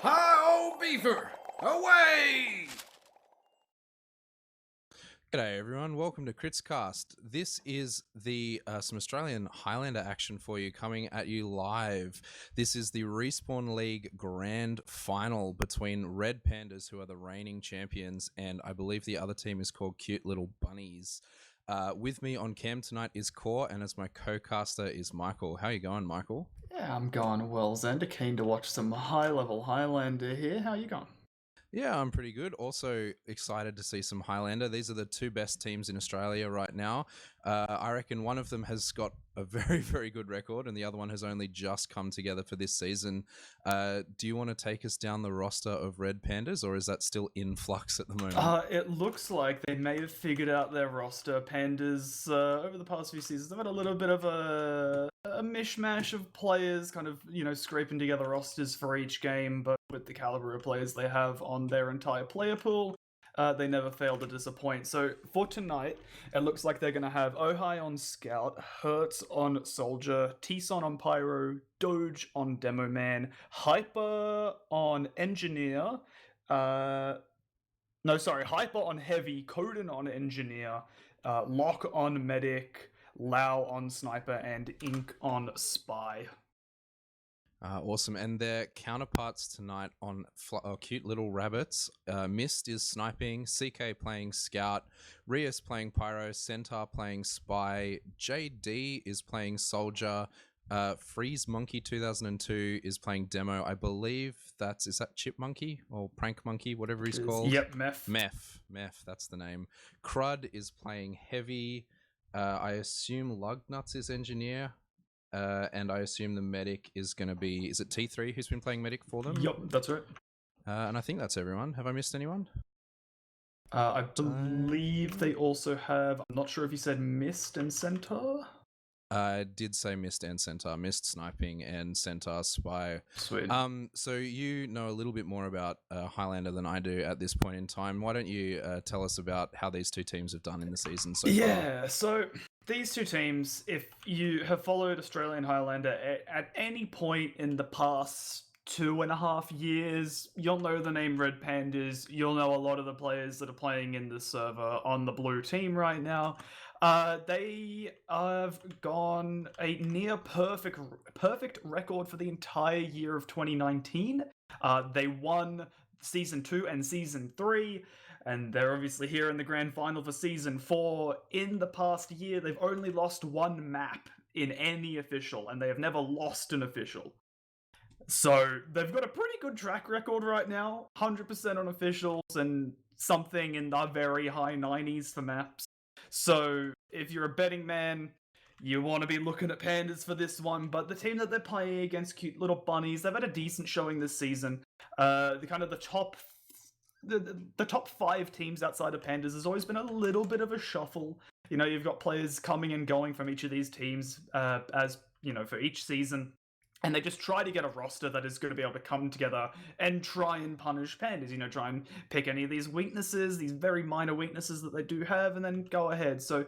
Hi-oh, beaver! Away! G'day everyone, welcome to Critscast. This is the some Australian Highlander action for you, coming at you live. This is the Respawn League Grand Final between Red Pandas, who are the reigning champions, and I believe the other team is called Cute Little Bunnies. With me on cam tonight is Core, and as my co-caster is Michael. How you going, Michael? Yeah, I'm going well, Xander. Keen to watch some high-level Highlander here. How you going? Yeah, I'm pretty good. Also excited to see some Highlander. These are the two best teams in Australia right now. I reckon one of them has got a very, very good record and the other one has only just come together for this season. Do you want to take us down the roster of Red Pandas, or is that still in flux at the moment? It looks like they may have figured out their roster. Pandas, over the past few seasons, they've had a little bit of a mishmash of players, kind of, scraping together rosters for each game, but with the caliber of players they have on their entire player pool, they never fail to disappoint. So for tonight, it looks like they're going to have Ojai on Scout, Hertz on Soldier, T-Son on Pyro, Doge on Demo Man, Hyper on Engineer, Hyper on Heavy, Coden on Engineer, Lock on Medic, Lau on Sniper, and Ink on Spy. Awesome. And their counterparts tonight on Cute Little Rabbits. Mist is sniping, CK playing Scout, Rias playing Pyro, Centaur playing Spy, JD is playing Soldier, Freeze Monkey 2002 is playing Demo. I believe is that Chip Monkey or Prank Monkey, whatever he's called? Yep, Meth, that's the name. Crud is playing Heavy. I assume Lugnuts is Engineer. And I assume the medic is going to be... Is it T3 who's been playing medic for them? Yep, that's right. And I think that's everyone. Have I missed anyone? I believe they also have... I'm not sure if you said Mist and Centaur? I did say Mist and Centaur. Mist sniping and Centaur spy. Sweet. So you know a little bit more about Highlander than I do at this point in time. Why don't you tell us about how these two teams have done in the season so far? Yeah, so... These two teams, if you have followed Australian Highlander at any point in the past 2.5 years, you'll know the name Red Pandas. You'll know a lot of the players that are playing in the server on the blue team right now. They have gone a near perfect record for the entire year of 2019. They won Season 2 and Season 3. And they're obviously here in the grand final for Season 4. In the past year, they've only lost one map in any official, and they have never lost an official. So they've got a pretty good track record right now, 100% on officials, and something in the very high 90s for maps. So if you're a betting man, you want to be looking at Pandas for this one, but the team that they're playing against, Cute Little Bunnies, they've had a decent showing this season. The top 5 teams outside of Pandas has always been a little bit of a shuffle. You've got players coming and going from each of these teams, for each season. And they just try to get a roster that is going to be able to come together and try and punish Pandas. Try and pick any of these weaknesses, these very minor weaknesses that they do have, and then go ahead. So,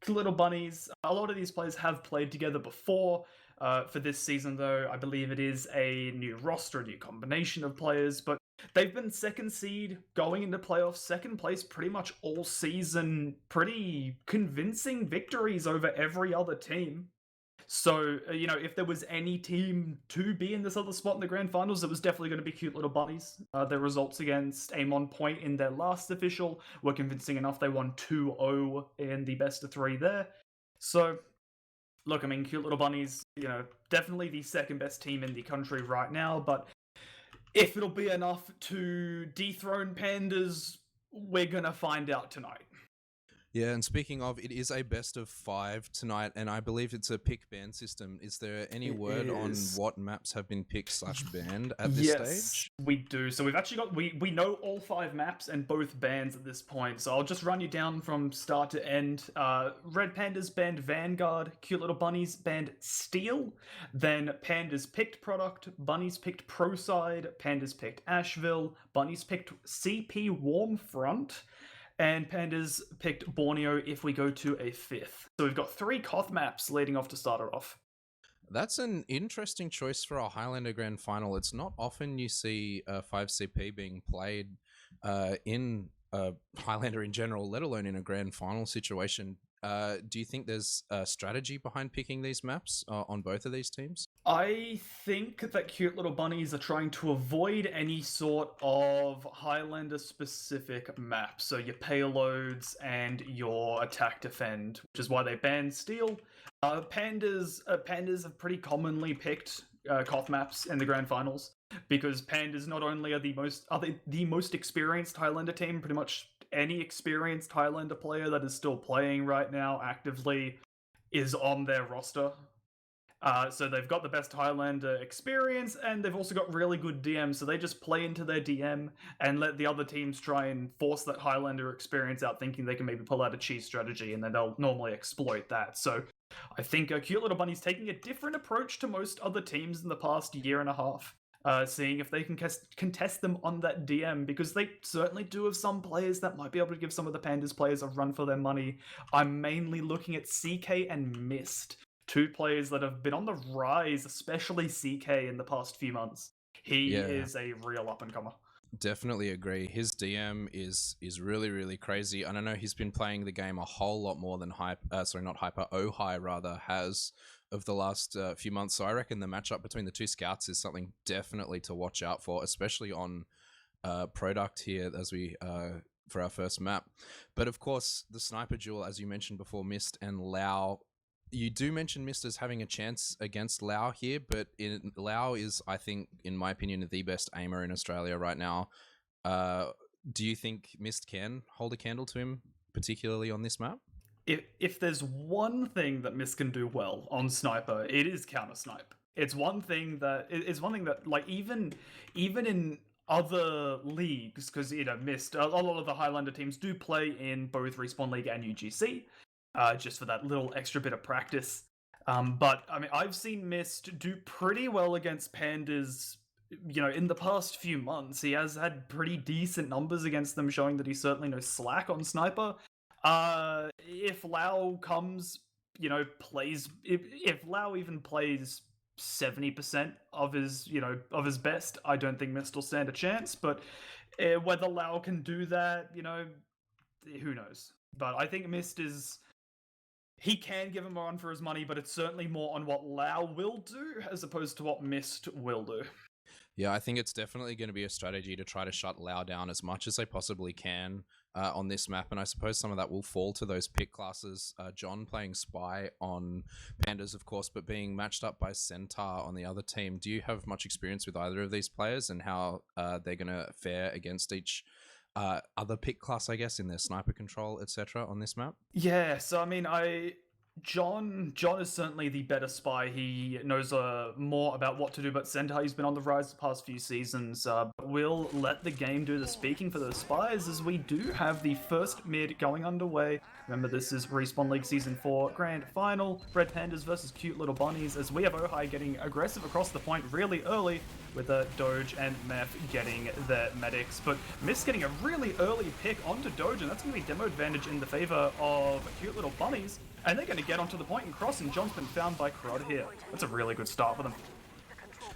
Little Bunnies, a lot of these players have played together before. For this season, though, I believe it is a new roster, a new combination of players, but they've been second seed going into playoffs, second place pretty much all season, pretty convincing victories over every other team. So, if there was any team to be in this other spot in the grand finals, it was definitely going to be Cute Little Bunnies. Their results against Aim on Point in their last official were convincing enough. They won 2-0 in the best of 3 there. So, look, Cute Little Bunnies, definitely the second best team in the country right now, but if it'll be enough to dethrone Pandas, we're gonna find out tonight. Yeah, and speaking of, it is a best of 5 tonight, and I believe it's a pick ban system. Is there any word on what maps have been picked / banned at this stage? Yes, we do. So we've actually got, we know all 5 maps and both bans at this point. So I'll just run you down from start to end. Red Pandas banned Vanguard, Cute Little Bunnies banned Steel, then Pandas picked Product, Bunnies picked Proside, Pandas picked Ashville, Bunnies picked CP Warmfront, and Pandas picked Borneo if we go to a 5th. So we've got 3 Koth maps leading off to start it off. That's an interesting choice for a Highlander Grand Final. It's not often you see 5CP being played in Highlander in general, let alone in a Grand Final situation. Do you think there's a strategy behind picking these maps on both of these teams? I think that Cute Little Bunnies are trying to avoid any sort of Highlander-specific map. So your payloads and your attack defend, which is why they banned Steel. Pandas have pretty commonly picked Koth maps in the Grand Finals because Pandas not only are the most experienced Highlander team, pretty much any experienced Highlander player that is still playing right now actively is on their roster. So they've got the best Highlander experience, and they've also got really good DMs, so they just play into their DM and let the other teams try and force that Highlander experience out, thinking they can maybe pull out a cheese strategy, and then they'll normally exploit that. So I think Cute Little Bunny's taking a different approach to most other teams in the past year and a half, seeing if they can contest them on that DM, because they certainly do have some players that might be able to give some of the Pandas players a run for their money. I'm mainly looking at CK and Mist, two players that have been on the rise, especially CK in the past few months. He is a real up-and-comer. Definitely agree. His DM is really, really crazy. And I know he's been playing the game a whole lot more than Ohai rather has of the last few months. So I reckon the matchup between the two scouts is something definitely to watch out for, especially on product here as we for our first map. But of course, the sniper duel, as you mentioned before, Mist and Lau. You do mention Mist as having a chance against Lau here, but Lau is, I think, in my opinion, the best aimer in Australia right now. Do you think Mist can hold a candle to him, particularly on this map? If there's one thing that Mist can do well on Sniper, it is counter snipe. It's one thing that like even in other leagues, because Mist, a lot of the Highlander teams do play in both Respawn League and UGC. Just for that little extra bit of practice. But I mean, I've seen Mist do pretty well against Pandas, in the past few months. He has had pretty decent numbers against them, showing that he's certainly no slack on Sniper. If Lau comes, plays, if Lau even plays 70% of his best, I don't think Mist will stand a chance. But whether Lau can do that, who knows? But I think Mist he can give him a run for his money, but it's certainly more on what Lau will do as opposed to what Mist will do. Yeah, I think it's definitely going to be a strategy to try to shut Lau down as much as they possibly can on this map, and I suppose some of that will fall to those pick classes. John playing Spy on Pandas, of course, but being matched up by Centaur on the other team. Do you have much experience with either of these players and how they're going to fare against each other pick class, I guess, in their sniper control, etc. on this map? Yeah, so I mean, John is certainly the better spy. He knows more about what to do, but Centaur, he's been on the rise the past few seasons. We'll let the game do the speaking for those spies, as we do have the first mid going underway. Remember, this is Respawn League Season 4 Grand Final, Red Pandas versus Cute Little Bunnies, as we have Ohai getting aggressive across the point really early, with Doge and Meth getting their medics. But Mist getting a really early pick onto Doge, and that's going to be demo advantage in the favor of Cute Little Bunnies. And they're going to get onto the point and cross, and John's been found by Crud here. That's a really good start for them.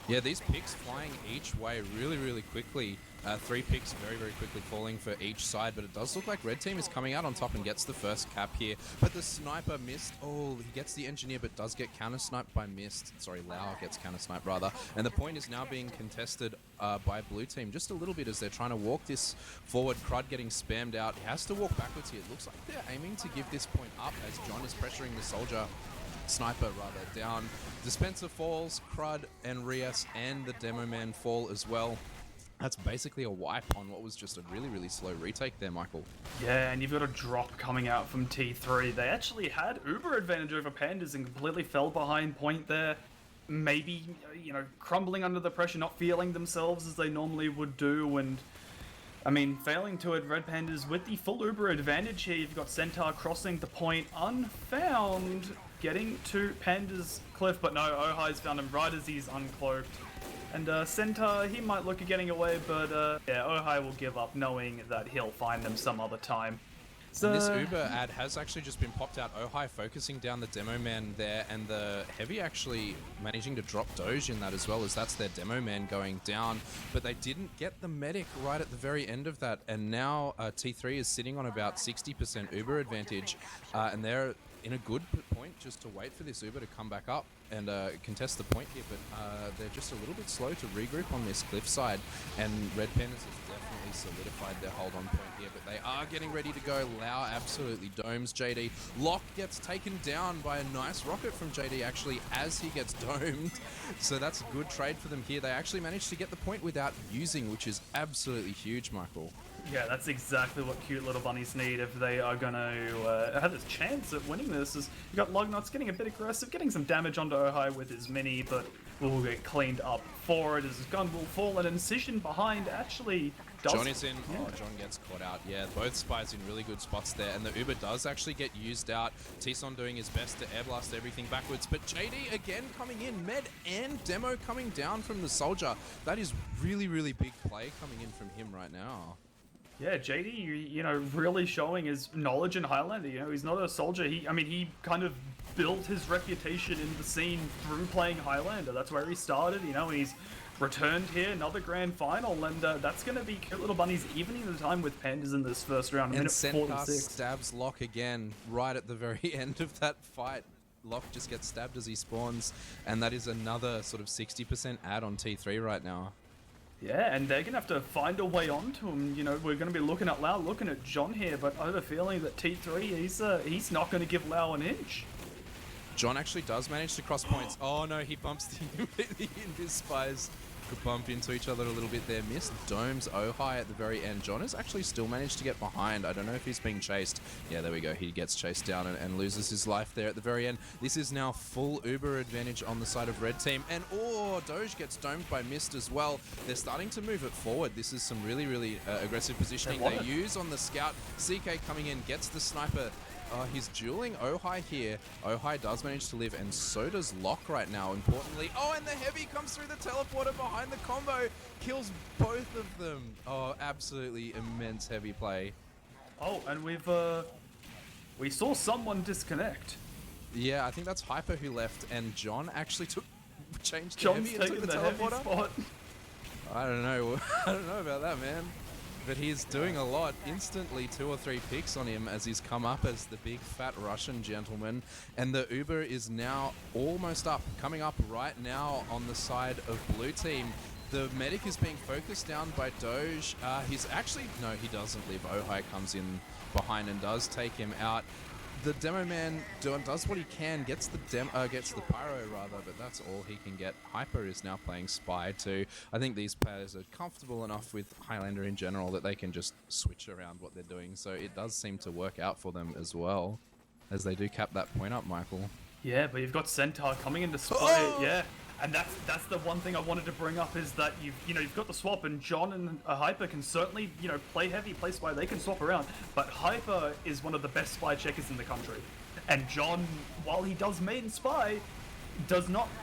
Yeah, these picks flying each way really, really quickly. 3 picks very, very quickly falling for each side, but it does look like Red Team is coming out on top and gets the first cap here. But the sniper missed. Oh, he gets the engineer, but does get counter-sniped by Mist. Sorry, Lau gets counter-sniped, rather. And the point is now being contested by Blue Team just a little bit as they're trying to walk this forward. Crud getting spammed out. He has to walk backwards here. It looks like they're aiming to give this point up as John is pressuring the soldier. Sniper rather down. Dispenser falls, Crud and Rias and the Demo Man fall as well. That's basically a wipe on what was just a really, really slow retake there, Michael. Yeah, and you've got a drop coming out from T3. They actually had uber advantage over Pandas and completely fell behind point there. Maybe, crumbling under the pressure, not feeling themselves as they normally would do, and I mean, failing to it, Red Pandas with the full uber advantage here. You've got Centaur crossing the point unfound, getting to Pandas Cliff, but no, Ohai's found him right as he's uncloaked. And Centaur, he might look at getting away, but yeah, Ohai will give up knowing that he'll find them some other time. And this Uber ad has actually just been popped out. Ohai focusing down the demo man there, and the Heavy actually managing to drop Doge in that as well, as that's their demo man going down. But they didn't get the medic right at the very end of that, and now T3 is sitting on about 60% Uber advantage, and they're in a good point just to wait for this Uber to come back up and contest the point here, but they're just a little bit slow to regroup on this cliffside, and Red Pandas has definitely solidified their hold on point here, but they are getting ready to go. Lau absolutely domes JD. Lock gets taken down by a nice rocket from JD actually as he gets domed, so that's a good trade for them here. They actually managed to get the point without using, which is absolutely huge, Michael. Yeah, that's exactly what cute little bunnies need if they are going to have a chance at winning this. Is you got Lugnuts getting a bit aggressive, getting some damage onto Ohai with his mini, but will get cleaned up for it as his gun will fall. An incision behind actually does... John is in. Yeah. Oh, John gets caught out. Yeah, both spies in really good spots there, and the Uber does actually get used out. T-Son doing his best to air blast everything backwards, but JD again coming in. Med and Demo coming down from the Soldier. That is really, really big play coming in from him right now. Yeah, JD, you know, really showing his knowledge in Highlander. You know, he's not a soldier. He kind of built his reputation in the scene through playing Highlander. That's where he started, you know, and he's returned here, another grand final, and that's going to be cute little bunnies evening the time with Pandas in this first round. And Sentar stabs Locke again right at the very end of that fight. Locke just gets stabbed as he spawns, and that is another sort of 60% ad on T3 right now. Yeah, and they're going to have to find a way onto him. You know, we're going to be looking at Lau, looking at John here, but I have a feeling that T3, he's not going to give Lau an inch. John actually does manage to cross points. Oh no, he bumps the Invis spies. Could bump into each other a little bit there. Missed domes Ohai at the very end. John has actually still managed to get behind. I don't know if he's being chased. Yeah, there we go. He gets chased down and loses his life there at the very end. This is now full Uber advantage on the side of Red Team. And Doge gets domed by Mist as well. They're starting to move it forward. This is some really, really aggressive positioning they use on the scout. CK coming in, gets the sniper. He's dueling Ohai here. Ohai does manage to live, and so does Locke right now, importantly. Oh, and the Heavy comes through the teleporter behind the combo. Kills both of them. Oh, absolutely immense Heavy play. Oh, and we saw someone disconnect. Yeah, I think that's Hyper who left, and John actually changed to John's Heavy and took the teleporter. Heavy spot. I don't know. I don't know about that, man. But he's doing a lot. Instantly 2 or 3 picks on him as he's come up as the big fat Russian gentleman. And the Uber is now almost up, coming up right now on the side of blue team. The medic is being focused down by Doge. He's actually, no, he doesn't live. Ohai comes in behind and does take him out. The demo man does what he can, gets the pyro rather, but that's all he can get. Hyper is now playing Spy too. I think these players are comfortable enough with Highlander in general that they can just switch around what they're doing. So it does seem to work out for them as well, as they do cap that point up, Michael. Yeah, but you've got Centaur coming into Spy. Oh! Yeah. And that's the one thing I wanted to bring up is that you've got the swap, and John and Hyper can certainly play Heavy, play Spy. They can swap around, but Hyper is one of the best Spy checkers in the country, and John, while he does main Spy,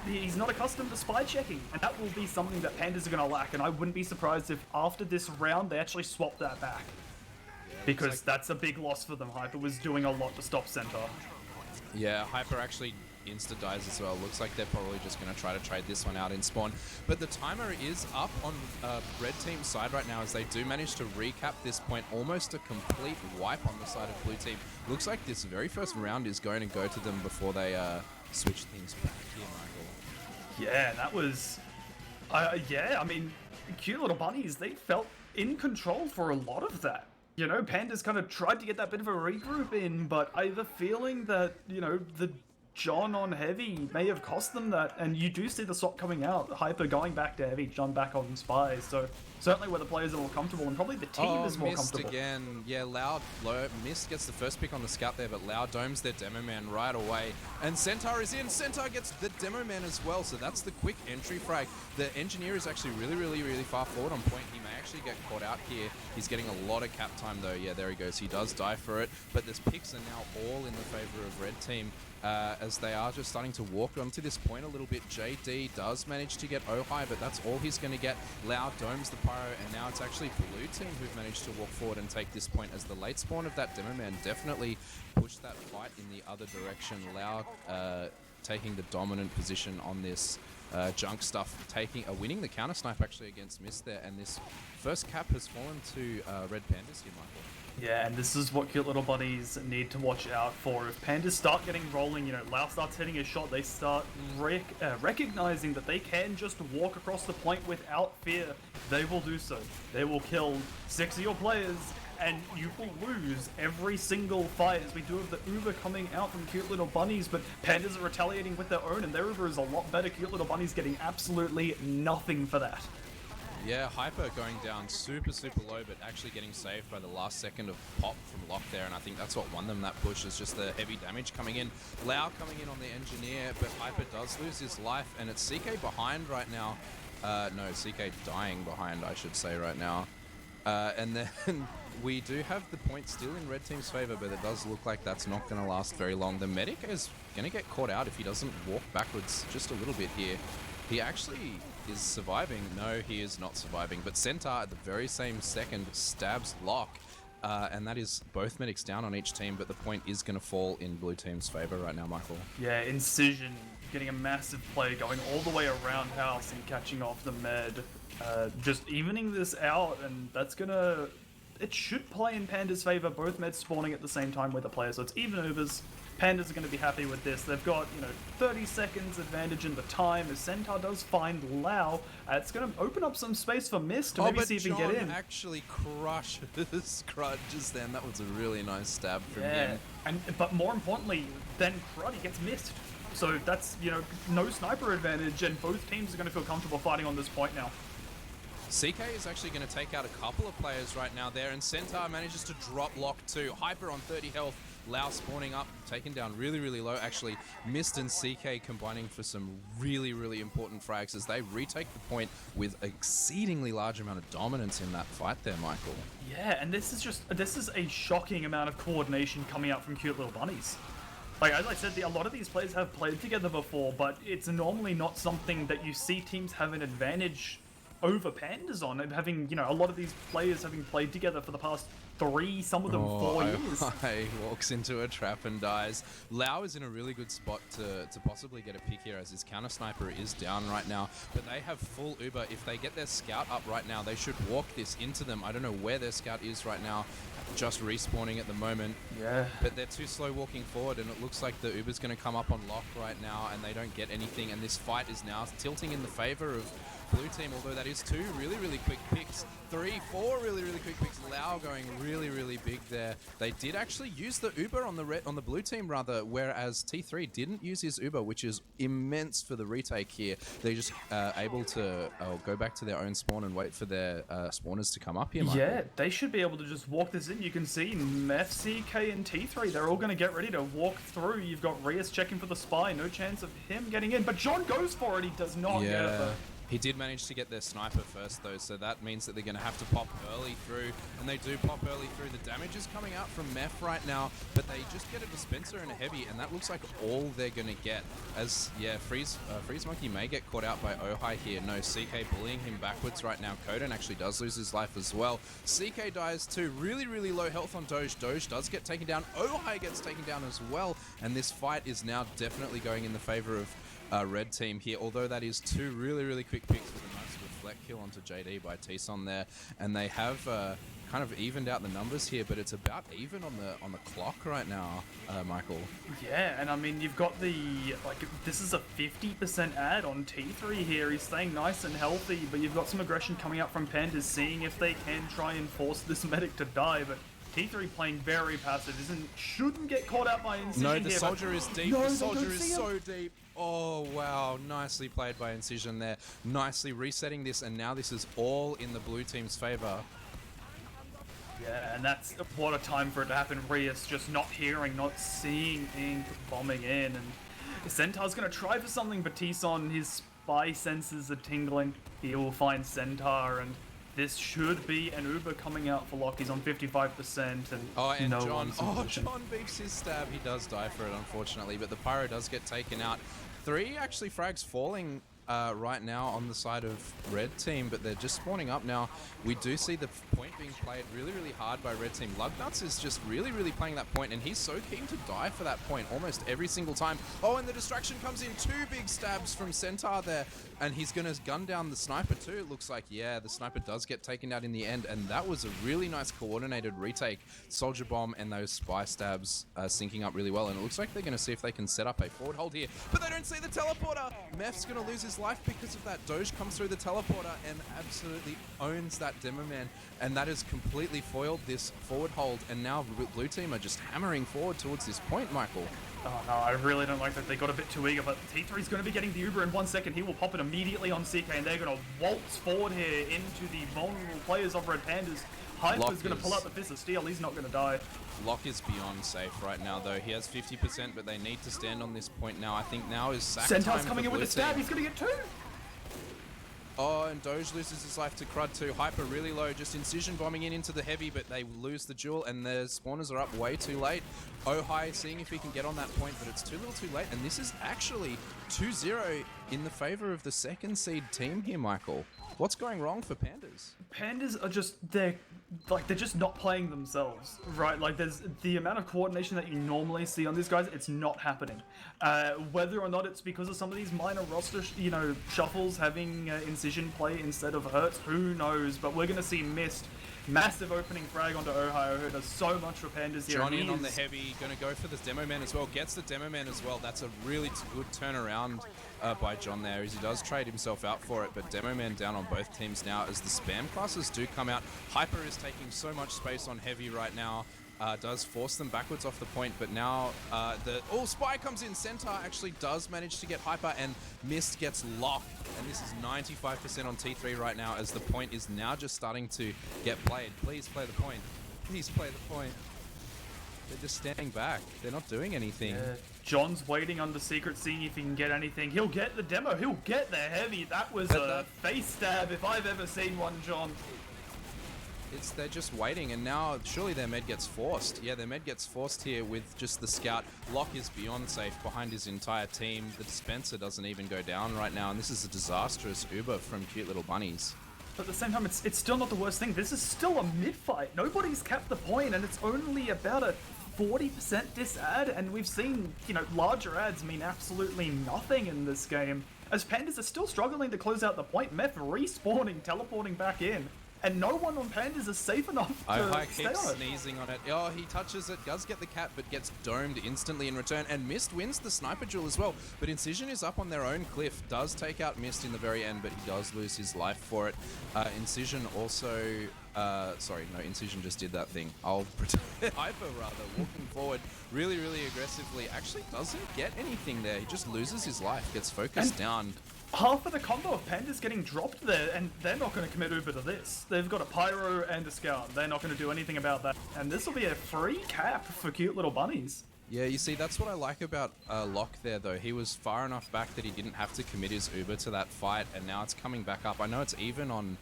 he's not accustomed to Spy checking, and that will be something that Pandas are going to lack. And I wouldn't be surprised if after this round they actually swap that back, because that's a big loss for them. Hyper was doing a lot to stop Centaur. Yeah, Hyper actually insta-dies as well. Looks like they're probably just going to try to trade this one out in spawn. But the timer is up on Red Team's side right now as they do manage to recap this point. Almost a complete wipe on the side of Blue Team. Looks like this very first round is going to go to them before they switch things back here, Michael. Yeah, that was... I mean, cute little bunnies, they felt in control for a lot of that. You know, Pandas kind of tried to get that bit of a regroup in, but I have a feeling that, the John on Heavy may have cost them that, and you do see the swap coming out. Hyper going back to Heavy, John back on Spies, so certainly where the players are more comfortable, and probably the team is more comfortable. Again. Yeah, Mist gets the first pick on the scout there, but Lau domes their demo man right away. And Centaur is in. Centaur gets the demo man as well, so that's the quick entry frag. The engineer is actually really, really, really far forward on point. He may actually get caught out here. He's getting a lot of cap time though. Yeah, there he goes. He does die for it, but the picks are now all in the favor of Red Team. as they are just starting to walk onto this point a little bit. JD does manage to get Ohai, but that's all he's going to get. Lau domes the Pyro, and now it's actually blue team who've managed to walk forward and take this point, as the late spawn of that Demo Man definitely pushed that fight in the other direction. Lau taking the dominant position on this junk stuff, winning the counter snipe actually against Mist there, and this first cap has fallen to Red Pandas here, Michael. Yeah, and this is what cute little bunnies need to watch out for. If Pandas start getting rolling, you know, Lau starts hitting a shot, they start recognizing that they can just walk across the point without fear. They will do so. They will kill 6 of your players, and you will lose every single fight, as we do have the Uber coming out from cute little bunnies, but Pandas are retaliating with their own, and their Uber is a lot better. Cute little bunnies getting absolutely nothing for that. Yeah, Hyper going down super low, but actually getting saved by the last second of pop from Lock there, and I think that's what won them that push, is just the heavy damage coming in. Lau coming in on the Engineer, but Hyper does lose his life, and it's CK behind right now. No, CK dying behind, I should say, right now. And then we do have the point still in Red Team's favor, but it does look like that's not going to last very long. The Medic is going to get caught out if he doesn't walk backwards just a little bit here. He actually is surviving. No, he is not surviving. But Centaur at the very same second stabs Lock. And that is both medics down on each team, but the point is going to fall in blue team's favor right now, Michael. Yeah, Incision getting a massive play, going all the way around house and catching off the med. Just evening this out, and that's going to... It should play in Panda's favor, both meds spawning at the same time with the player, so it's even overs. Pandas are going to be happy with this. They've got, 30 seconds advantage in the time as Centaur does find Lau. It's going to open up some space for Mist to maybe see if he can get in. Actually crunches them. That was a really nice stab from him. But more importantly, then Cruddy gets missed. So that's, no sniper advantage, and both teams are going to feel comfortable fighting on this point now. CK is actually going to take out a couple of players right now there, and Centaur manages to drop Lock too. Hyper on 30 health. Lau spawning up, taken down really low. Actually, Mist and CK combining for some really important frags as they retake the point with an exceedingly large amount of dominance in that fight there, Michael. Yeah, and this is a shocking amount of coordination coming out from cute little bunnies. Like, as I said, a lot of these players have played together before, but it's normally not something that you see teams have an advantage over Pandas on, and having, a lot of these players having played together for the past 3, some of them 4 years. He walks into a trap and dies. Lau is in a really good spot to possibly get a pick here, as his counter sniper is down right now, but they have full Uber. If they get their scout up right now, they should walk this into them. I don't know where their scout is right now, just respawning at the moment. Yeah. But they're too slow walking forward, and it looks like the Uber's going to come up on Lock right now, and they don't get anything, and this fight is now tilting in the favor of blue team, although that is 2 really quick picks. 3, 4 really quick picks. Lau going really big there. They did actually use the Uber on the blue team rather, whereas T3 didn't use his Uber, which is immense for the retake here. They're just able to go back to their own spawn and wait for their spawners to come up here, Michael. Yeah, they should be able to just walk this in. You can see Mef, CK, and T3, they're all going to get ready to walk through. You've got Rias checking for the spy. No chance of him getting in, but John goes for it. He does not get it. He did manage to get their sniper first though, so that means that they're going to have to pop early through, and they do pop early through. The damage is coming out from Mef right now, but they just get a dispenser and a heavy, and that looks like all they're going to get. As, Freeze Monkey may get caught out by Ohai here. No, CK bullying him backwards right now. Koden actually does lose his life as well. CK dies too. Really low health on Doge. Doge does get taken down. Ohai gets taken down as well, and this fight is now definitely going in the favor of red team here, although that is 2 really quick picks with a nice reflect kill onto JD by Tson there, and they have kind of evened out the numbers here, but it's about even on the clock right now, Michael. Yeah, and I mean, you've got this is a 50% ad on T3 here. He's staying nice and healthy, but you've got some aggression coming out from Pandas, seeing if they can try and force this medic to die, but T3 playing very passive, shouldn't get caught out by Incision. No, the soldier is deep. The soldier is so deep. Oh, wow. Nicely played by Incision there. Nicely resetting this, and now this is all in the blue team's favor. Yeah, and that's what a time for it to happen. Rias just not hearing, not seeing Ink bombing in, and Centaur's going to try for something, but Tson, his spy senses are tingling. He will find Centaur, and This should be an Uber coming out for Lock. He's on 55%, and and no John, one's in position. John beeps his stab. He does die for it, unfortunately, but the Pyro does get taken out. 3 actually frags falling right now on the side of Red Team, but they're just spawning up now. We do see the point being played really, really hard by Red Team. Lugnuts is just really, really playing that point, and he's so keen to die for that point almost every single time. Oh, and the distraction comes in. 2 big stabs from Centaur there, and he's going to gun down the sniper too. It looks like, yeah, the sniper does get taken out in the end, and that was a really nice coordinated retake. Soldier Bomb and those spy stabs syncing up really well, and it looks like they're going to see if they can set up a forward hold here, but they don't see the teleporter. Meph's going to lose his life because of that. Doge comes through the teleporter and absolutely owns that Demo Man, and that has completely foiled this forward hold, and now Blue Team are just hammering forward towards this point, Michael. Oh no, I really don't like that. They got a bit too eager, but T3's going to be getting the Uber in 1 second. He will pop it immediately on CK, and they're going to waltz forward here into the vulnerable players of Red Pandas. Hyper's going to pull out the Fist of Steel. He's not going to die. Lock is beyond safe right now, though. He has 50%, but they need to stand on this point now. I think now is sack time. Centaur's coming in with a stab. He's going to get 2. Oh, and Doge loses his life to Crud too. Hyper really low, just Incision bombing into the heavy, but they lose the duel, and the spawners are up way too late. Ohai seeing if he can get on that point, but it's too little too late, and this is actually 2-0 in the favor of the second seed team here, Michael. What's going wrong for Pandas? Pandas are just, they're just not playing themselves, right? Like, there's the amount of coordination that you normally see on these guys, it's not happening. Whether or not it's because of some of these minor roster, shuffles having Incision play instead of Hurts, who knows? But we're going to see Mist. Massive opening frag onto Ohio, who does so much for Pandas here. Johnny in on the heavy, going to go for this Demo Man as well. Gets the Demo Man as well. That's a really good turnaround by John there, as he does trade himself out for it. But Demo Man down on both teams now as the spam classes do come out. Hyper is taking so much space on heavy right now. Does force them backwards off the point, but now Spy comes in. Centaur actually does manage to get Hyper, and Mist gets locked, and this is 95% on T3 right now, as the point is now just starting to get played. Please play the point. Please play the point. They're just standing back. They're not doing anything. Yeah. John's waiting on the secret, seeing if he can get anything. He'll get the demo. He'll get the heavy. That was a face stab if I've ever seen one, John. They're just waiting, and now surely their med gets forced. Yeah, their med gets forced here with just the scout. Lock is beyond safe behind his entire team. The dispenser doesn't even go down right now, and this is a disastrous Uber from Cute Little Bunnies. But at the same time, it's still not the worst thing. This is still a mid-fight. Nobody's capped the point, and it's only about a 40% dis-ad, and we've seen, larger ads mean absolutely nothing in this game. As Pandas are still struggling to close out the point, Meph respawning, teleporting back in. And no one on Pandas is safe enough to stay on it. Sneezing on it. Oh, he touches it, does get the cat, but gets domed instantly in return. And Mist wins the sniper duel as well. But Incision is up on their own cliff. Does take out Mist in the very end, but he does lose his life for it. Incision also... Incision just did that thing. I'll pretend Hyper, rather, walking forward really, really aggressively. Actually doesn't get anything there. He just loses his life, gets focused down. Half of the combo of Pandas getting dropped there, and they're not going to commit Uber to this. They've got a Pyro and a Scout. They're not going to do anything about that. And this will be a free cap for Cute Little Bunnies. Yeah, you see, that's what I like about Locke there, though. He was far enough back that he didn't have to commit his Uber to that fight, and now it's coming back up. I know it's even on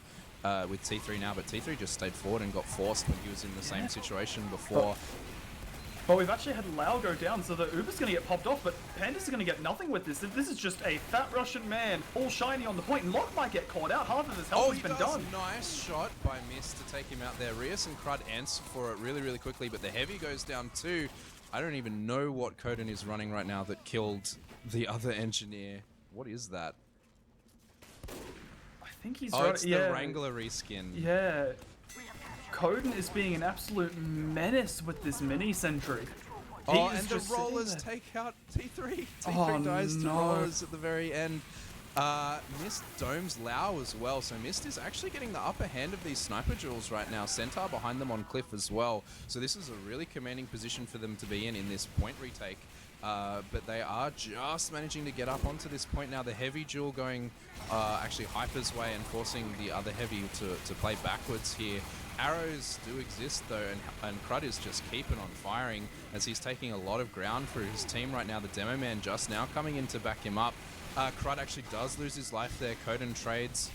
with T3 now, but T3 just stayed forward and got forced when he was in the same situation before. But we've actually had Lau go down, so the Uber's going to get popped off, but Pandas are going to get nothing with this. This is just a fat Russian man, all shiny on the point, and Locke might get caught out. Half of his health has been done. Nice shot by Mist to take him out there. Rias and Crud answer for it really, really quickly, but the heavy goes down too. I don't even know what Coden is running right now that killed the other engineer. What is that? I think he's it's the Wrangler reskin. Yeah. Coden is being an absolute menace with this mini sentry. And the rollers take out T3. T3 dies to rollers at the very end. Mist domes Lau as well, so Mist is actually getting the upper hand of these sniper duels right now. Centaur behind them on cliff as well, so this is a really commanding position for them to be in this point retake. But they are just managing to get up onto this point now. The heavy duel going actually Hyper's way and forcing the other heavy to play backwards here. Arrows do exist though, and Crud is just keeping on firing as he's taking a lot of ground for his team right now. The Demo Man just now coming in to back him up. Crud actually does lose his life there. Coden trades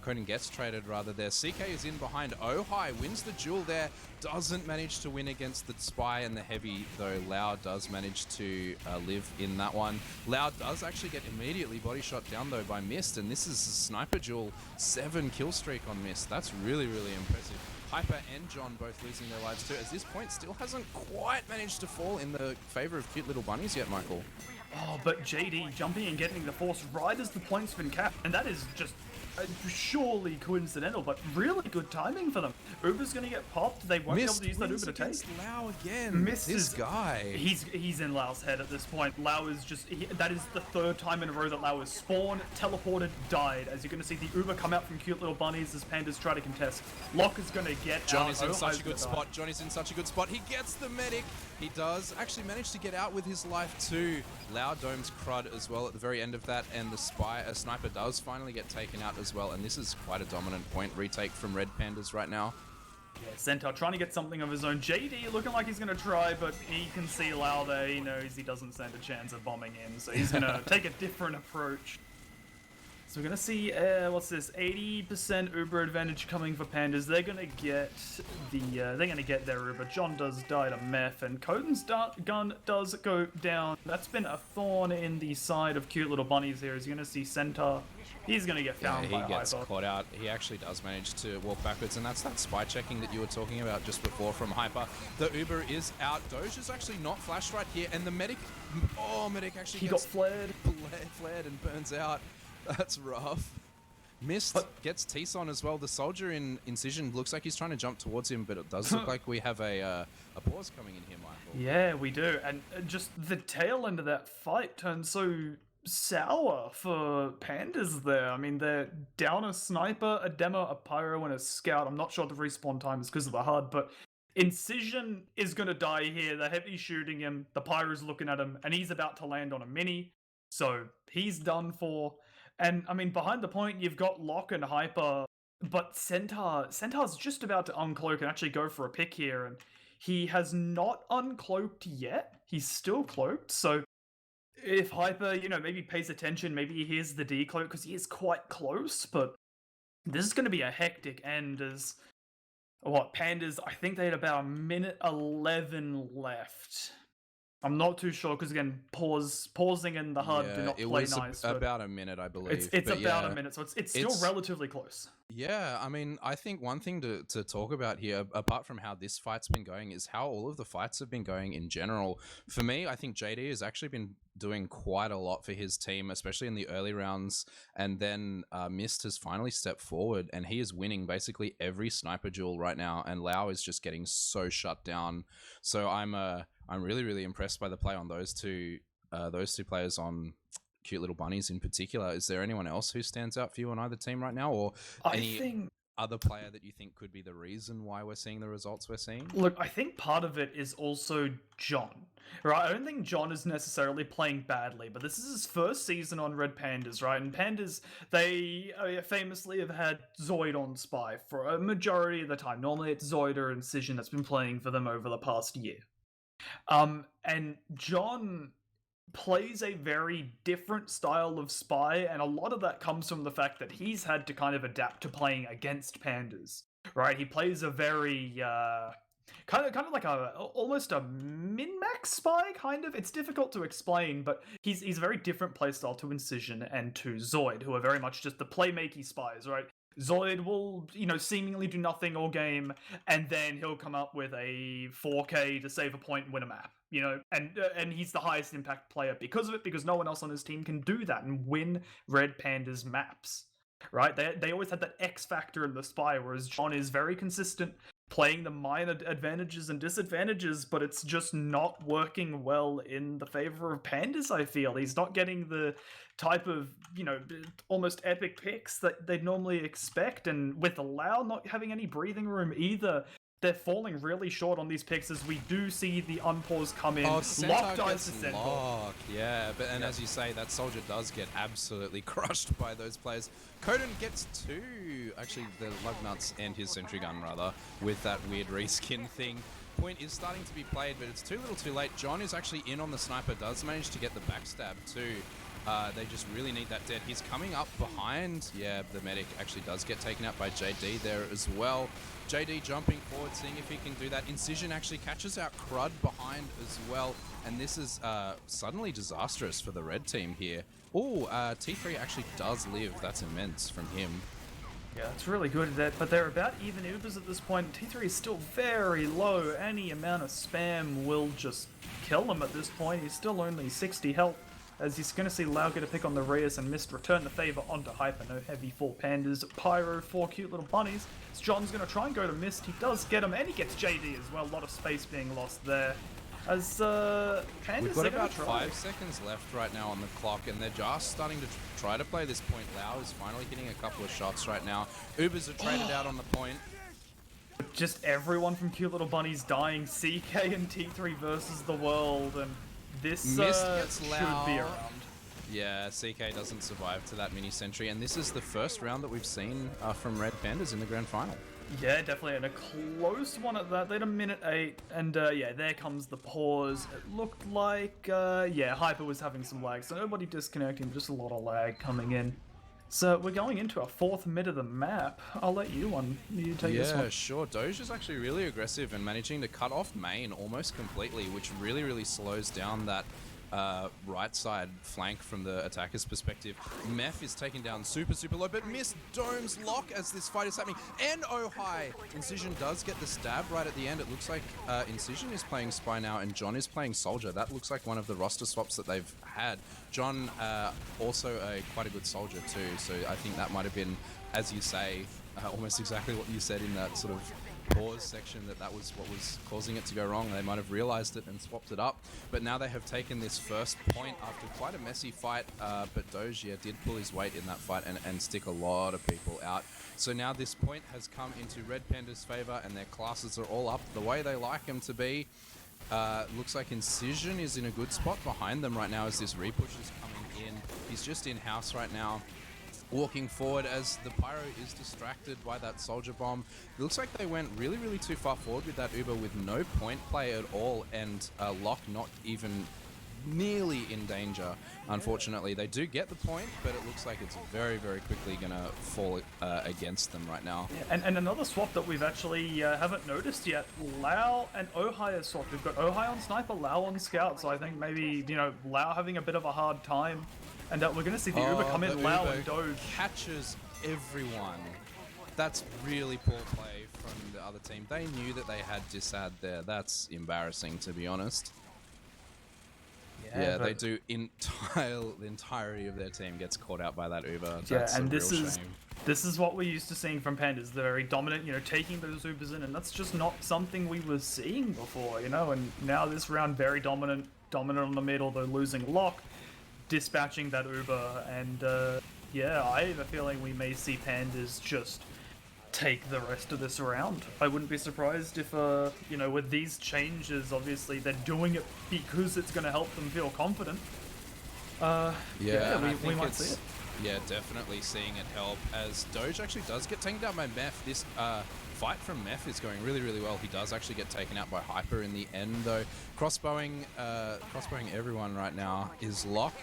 Conan gets traded rather there. CK is in behind. Ohai wins the duel there. Doesn't manage to win against the Spy and the Heavy, though Lau does manage to live in that one. Lau does actually get immediately body shot down though by Mist, and this is a sniper duel, 7 kill streak on Mist. That's really, really impressive. Hyper and John both losing their lives too. At this point, still hasn't quite managed to fall in the favor of cute little bunnies yet, Michael. Oh, but JD jumping and getting the force right as the point's been capped, and that is just surely coincidental, but really good timing for them. Uber's going to get popped. They won't be able to use that Uber to take. Lau again. This guy. He's in Lau's head at this point. Lau is just that is the 3rd time in a row that Lau has spawned, teleported, died. As you're going to see the Uber come out from cute little bunnies as Pandas try to contest. Locke is going to get John out. is in such a good spot. Johnny's in such a good spot. He gets the medic. He does actually manage to get out with his life too. Lau domes crud as well at the very end of that, and the sniper does finally get taken out as well, and this is quite a dominant point retake from Red Pandas right now. Yeah, Centaur trying to get something of his own. JD looking like he's going to try, but he can see Lau there. He knows he doesn't stand a chance of bombing him, so he's going to take a different approach. So we're going to see, what's this, 80% Uber advantage coming for Pandas. They're going to get their Uber. John does die to meth, and Coden's gun does go down. That's been a thorn in the side of cute little bunnies here. As you're going to see Centaur. He's going to get found by he gets Hyper. caught out. He actually does manage to walk backwards, and that's that spy checking that you were talking about just before from Hyper. The Uber is out. Doge is actually not flashed right here, and the medic... Oh, medic actually got flared. Flared and burns out. That's rough. Mist gets T-Son as well. The soldier in Incision looks like he's trying to jump towards him, but it does look like we have a pause coming in here, Michael. Yeah, we do. And just the tail end of that fight turned so sour for Pandas there. I mean, they're down a sniper, a demo, a pyro, and a scout. I'm not sure the respawn time is because of the HUD, but Incision is going to die here. The Heavy's shooting him, the pyro's looking at him, and he's about to land on a mini. So he's done for. And, I mean, behind the point, you've got Locke and Hyper, but Centaur's just about to uncloak and actually go for a pick here, and he has not uncloaked yet. He's still cloaked, so if Hyper, maybe pays attention, maybe he hears the decloak, because he is quite close, but this is going to be a hectic end as, Pandas, I think they had about a minute 11 left. I'm not too sure because again, pausing in the HUD do not play nice. About a minute, I believe. It's about a minute, so it's still relatively close. Yeah, I mean, I think one thing to talk about here, apart from how this fight's been going, is how all of the fights have been going in general. For me, I think JD has actually been doing quite a lot for his team, especially in the early rounds, and then Mist has finally stepped forward, and he is winning basically every sniper duel right now, and Lau is just getting so shut down. So I'm really, really impressed by the play on those two players on Cute Little Bunnies in particular. Is there anyone else who stands out for you on either team right now, or any other player that you think could be the reason why we're seeing the results we're seeing? Look, I think part of it is also John, right? I don't think John is necessarily playing badly, but this is his first season on Red Pandas, right? And Pandas, they famously have had Zoid on Spy for a majority of the time. Normally it's Zoid or Incision that's been playing for them over the past year. And John plays a very different style of Spy, and a lot of that comes from the fact that he's had to kind of adapt to playing against Pandas, right? He plays a very kind of like almost a min-max Spy, kind of. It's difficult to explain, but he's a very different playstyle to Incision and to Zoid, who are very much just the playmaky spies, right? Zoid will, seemingly do nothing all game, and then he'll come up with a 4K to save a point and win a map, and he's the highest impact player because of it, because no one else on his team can do that and win Red Pandas maps, right? They always had that X factor in the Spy, whereas John is very consistent, playing the minor advantages and disadvantages, but it's just not working well in the favor of Pandas, I feel. He's not getting the type of, almost epic picks that they'd normally expect, and with Lau not having any breathing room either, they're falling really short on these picks as we do see the unpause come in. Oh, Lock dies to Centaur. Yeah, as you say, that soldier does get absolutely crushed by those players. Coden gets two, actually the Lugnuts and his sentry gun rather, with that weird reskin thing. Point is starting to be played, but it's too little too late. John is actually in on the sniper, does manage to get the backstab too. They just really need that dead. He's coming up behind. Yeah, the medic actually does get taken out by JD there as well. JD jumping forward, seeing if he can do that. Incision actually catches out Crud behind as well. And this is suddenly disastrous for the red team here. Oh, T3 actually does live. That's immense from him. Yeah, it's really good at that, but they're about even Ubers at this point. T3 is still very low. Any amount of spam will just kill him at this point. He's still only 60 health, as he's going to see Lau get a pick on the Reyes and Mist return the favor onto Hyper. No heavy for Pandas. Pyro, 4 cute little bunnies. As John's going to try and go to Mist. He does get him, and he gets JD as well. A lot of space being lost there. As Pandas, we've got about 5 seconds left right now on the clock, and they're just starting to try to play this point. Lau is finally hitting a couple of shots right now. Ubers are traded out on the point. Just everyone from Cute Little Bunnies dying. CK and T3 versus the world, and this Mist gets should Lau. be around. Yeah, CK doesn't survive to that mini sentry, and this is the first round that we've seen from Red Pandas in the grand final. Yeah, definitely, and a close one at that. They had a minute 8, and yeah, there comes the pause. It looked like, yeah, Hyper was having some lag, so nobody disconnecting, just a lot of lag coming in. So we're going into our 4th mid of the map. I'll let you take this one. Yeah, sure. Doge is actually really aggressive and managing to cut off main almost completely, which really slows down that right side flank from the attacker's perspective. Meph is taken down super low, but Mist domes Lock as this fight is happening. And oh hi! Incision does get the stab right at the end. It looks like Incision is playing Spy now and John is playing Soldier. That looks like one of the roster swaps that they've had. John also quite a good Soldier too, so I think that might have been, as you say, almost exactly what you said in that sort of pause section, that was what was causing it to go wrong. They might have realized it and swapped it up, but now they have taken this first point after quite a messy fight, but Doge did pull his weight in that fight and stick a lot of people out. So now this point has come into Red Panda's favor and their classes are all up the way they like them to be. Looks like Incision is in a good spot behind them right now as this repush is coming in. He's just in-house right now, walking forward as the Pyro is distracted by that Soldier Bomb. It looks like they went really too far forward with that Uber with no point play at all, and Lock not even nearly in danger, unfortunately. They do get the point, but it looks like it's very quickly going to fall against them right now. Yeah, and another swap that we've actually haven't noticed yet, Lau and Ohai are swapped. We've got Ohai on Sniper, Lau on Scout, so I think maybe, you know, Lau having a bit of a hard time. And we're going to see the Uber come in, Lau and Doge. Catches everyone. That's really poor play from the other team. They knew that they had Disad there. That's embarrassing, to be honest. Yeah, they do. The entirety of their team gets caught out by that Uber. That's and a real shame. This is what we're used to seeing from Pandas. They're very dominant, you know, taking those Ubers in, and that's just not something we were seeing before, you know. And now this round, very dominant on the mid, although losing Lock, dispatching that Uber, and yeah, I have a feeling we may see Pandas just take the rest of this round. I wouldn't be surprised if, you know, with these changes, obviously they're doing it because it's going to help them feel confident. We might see it. Yeah, definitely seeing it help, as Doge actually does get taken down by Meph. This fight from Meph is going really well. He does actually get taken out by Hyper in the end, though. Crossbowing everyone right now is Lock,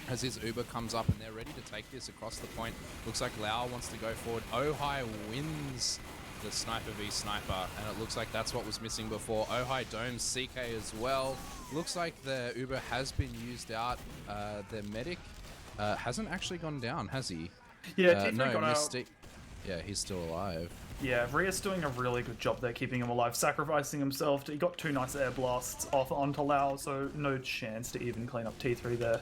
as his Uber comes up and they're ready to take this across the point. Looks like Lau wants to go forward. Ohai wins the Sniper v Sniper, and it looks like that's what was missing before. Ohai domes CK as well. Looks like the Uber has been used out. Their medic hasn't actually gone down, has he? Yeah, T3 no, got out. Yeah, he's still alive. Yeah, Ria's doing a really good job there, keeping him alive, sacrificing himself. He got 2 nice air blasts off onto Lau, so no chance to even clean up T3 there.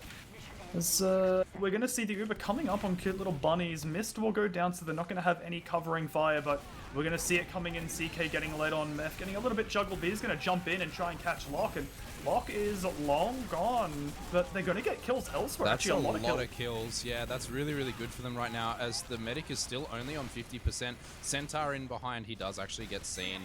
As, we're going to see the Uber coming up on Cute Little Bunnies. Mist will go down, so they're not going to have any covering fire, but we're going to see it coming in. CK getting led on, Meph getting a little bit juggled, but he's going to jump in and try and catch Lock, and Lock is long gone, but they're going to get kills elsewhere. That's actually, a lot of kills. Yeah, that's really good for them right now, as the medic is still only on 50%. Centaur in behind, he does actually get seen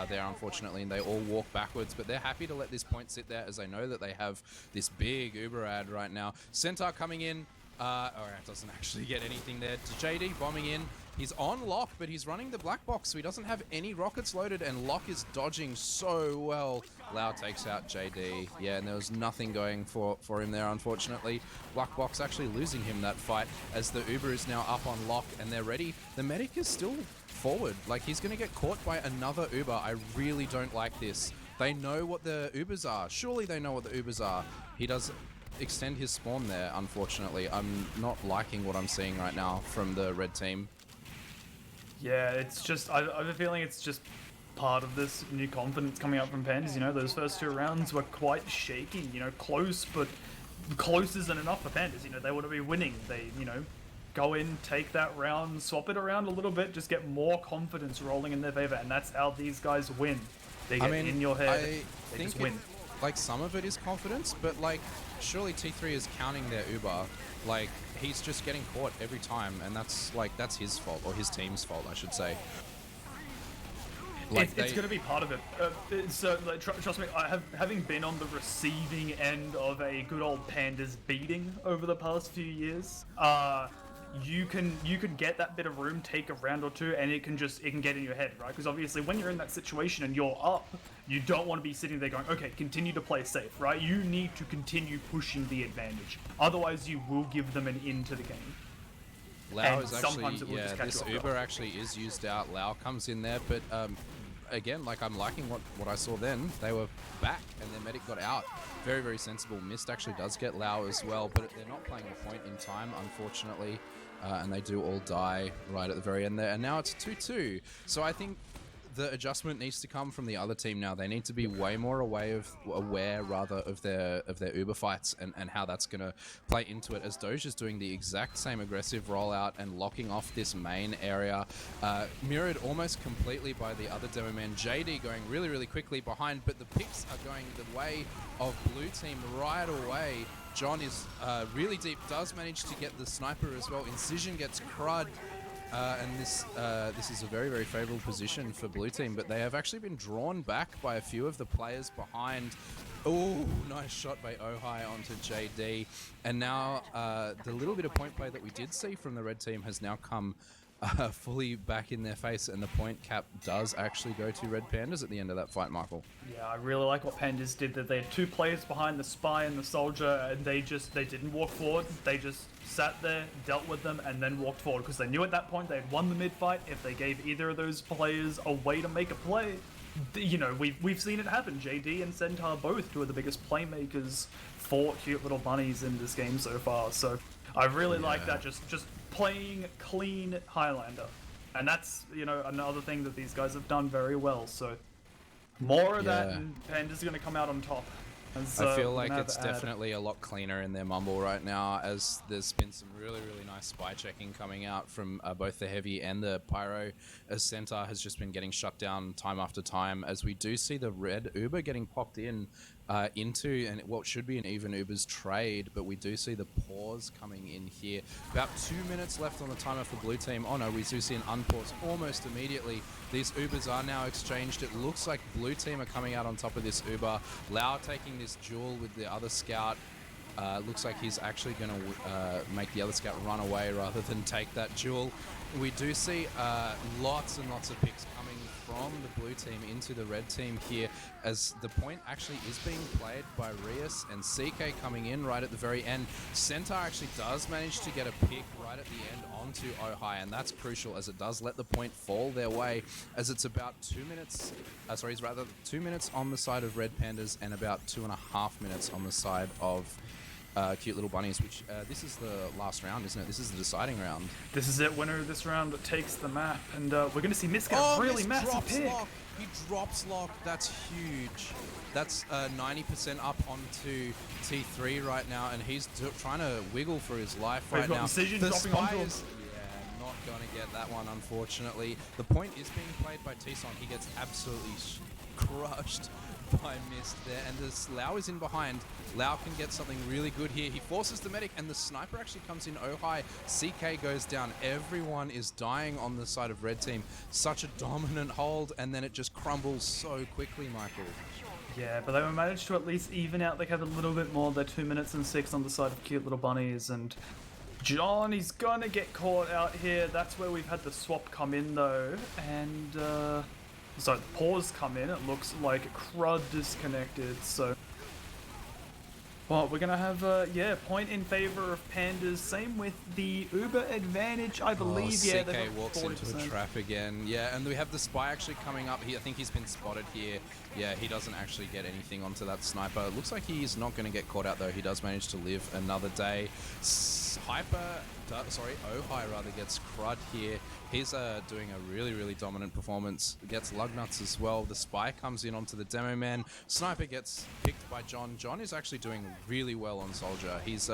there, unfortunately, and they all walk backwards, but they're happy to let this point sit there, as they know that they have this big Uber ad right now. Centaur coming in. Alright, doesn't actually get anything there. JD bombing in. He's on Lock, but he's running the black box, so he doesn't have any rockets loaded, and Lock is dodging so well. Lau takes out JD. Yeah, and there was nothing going for him there, unfortunately. Black box actually losing him that fight, as the Uber is now up on Lock, and they're ready. The medic is still forward. Like, he's going to get caught by another Uber. I really don't like this. They know what the Ubers are. Surely they know what the Ubers are. He does extend his spawn there, unfortunately. I'm not liking what I'm seeing right now from the red team. Yeah, it's just, I have a feeling it's just part of this new confidence coming up from Pandas. You know, those first 2 rounds were quite shaky, you know, close, but close isn't enough for Pandas. You know, they want to be winning. They, you know, go in, take that round, swap it around a little bit, just get more confidence rolling in their favor, and that's how these guys win. They get in your head, they just win. Like, some of it is confidence, but like, surely T3 is counting their Uber. Like, he's just getting caught every time, and that's his fault, or his team's fault, I should say. Like, it's going to be part of it. So, like, trust me, having been on the receiving end of a good old Pandas beating over the past few years, you can get that bit of room, take a round or two, and it can get in your head, right? Because obviously, when you're in that situation and you're up, you don't want to be sitting there going, okay, continue to play safe, right? You need to continue pushing the advantage. Otherwise, you will give them an in to the game. Lau is actually, yeah, this Uber actually is used out. Lau comes in there, but again, like, I'm liking what I saw then. They were back, and their medic got out. Very, very sensible. Mist actually does get Lau as well, but they're not playing the point in time, unfortunately. And they do all die right at the very end there. And now it's 2-2. So I think the adjustment needs to come from the other team now. They need to be way more aware of their Uber fights and how that's going to play into it, as Doge is doing the exact same aggressive rollout and locking off this main area, mirrored almost completely by the other demo man. JD going really, really quickly behind, but the picks are going the way of blue team right away. John is really deep, does manage to get the sniper as well. Incision gets crud. And this is a very, very favorable position for blue team, but they have actually been drawn back by a few of the players behind. Oh, nice shot by Ohai onto JD. And now the little bit of point play that we did see from the red team has now come fully back in their face, and the point cap does actually go to Red Pandas at the end of that fight, Michael. Yeah, I really like what Pandas did, that they had 2 players behind the spy and the soldier, and they didn't walk forward. They just sat there, dealt with them, and then walked forward, because they knew at that point they had won the mid fight. If they gave either of those players a way to make a play, you know, we've seen it happen. JD and Centaur, both 2 of the biggest playmakers for cute little bunnies in this game so far. So I really like that, just playing clean Highlander. And that's, you know, another thing that these guys have done very well. So more of that, and Panda's going to come out on top. I feel like it's definitely a lot cleaner in their mumble right now, as there's been some really, really nice spy checking coming out from both the heavy and the pyro, as Centaur has just been getting shut down time after time, as we do see the red Uber getting popped into and what should be an even Ubers trade, but we do see the pause coming in here. About 2 minutes left on the timer for blue team. Oh no, we do see an unpause almost immediately. These Ubers are now exchanged. It looks like blue team are coming out on top of this Uber. Lau taking this duel with the other scout. Looks like he's actually going to make the other scout run away rather than take that duel. We do see lots and lots of picks coming from the blue team into the red team here, as the point actually is being played by Rias, and CK coming in right at the very end. Centaur actually does manage to get a pick right at the end onto Ohai, and that's crucial, as it does let the point fall their way, as it's about 2 minutes, it's rather 2 minutes on the side of Red Pandas and about 2.5 minutes on the side of cute little bunnies, which this is the last round, isn't it? This is the deciding round. This is it. Winner of this round takes the map, and we're going to see Mist get a really massive pick. Lock. He drops Lock. That's huge. That's 90% up onto T3 right now, and he's trying to wiggle for his life right now. Incision dropping onto him. Yeah, not going to get that one, unfortunately. The point is being played by T-Son. He gets absolutely crushed by Mist there, and this Lau is in behind. Lau can get something really good here. He forces the medic, and the sniper actually comes in. Ohai, CK goes down. Everyone is dying on the side of red team. Such a dominant hold, and then it just crumbles so quickly, Michael. Yeah, but they managed to at least even out. They have a little bit more. They're 2 minutes and 6 on the side of cute little bunnies, and John, he's gonna get caught out here. That's where we've had the swap come in, though. And, so the pause come in. It looks like Crud disconnected, so... Well, we're gonna have, point in favor of Pandas. Same with the Uber advantage, I believe. CK they've got walks 40%. into a trap again. Yeah, and we have the spy actually coming up here. I think he's been spotted here. Yeah, he doesn't actually get anything onto that sniper. It looks like he's not going to get caught out, though. He does manage to live another day. Ohai rather gets Crud here. He's doing a really, really dominant performance. Gets Lugnuts as well. The spy comes in onto the demo man. Sniper gets picked by John. John is actually doing really well on Soldier. He's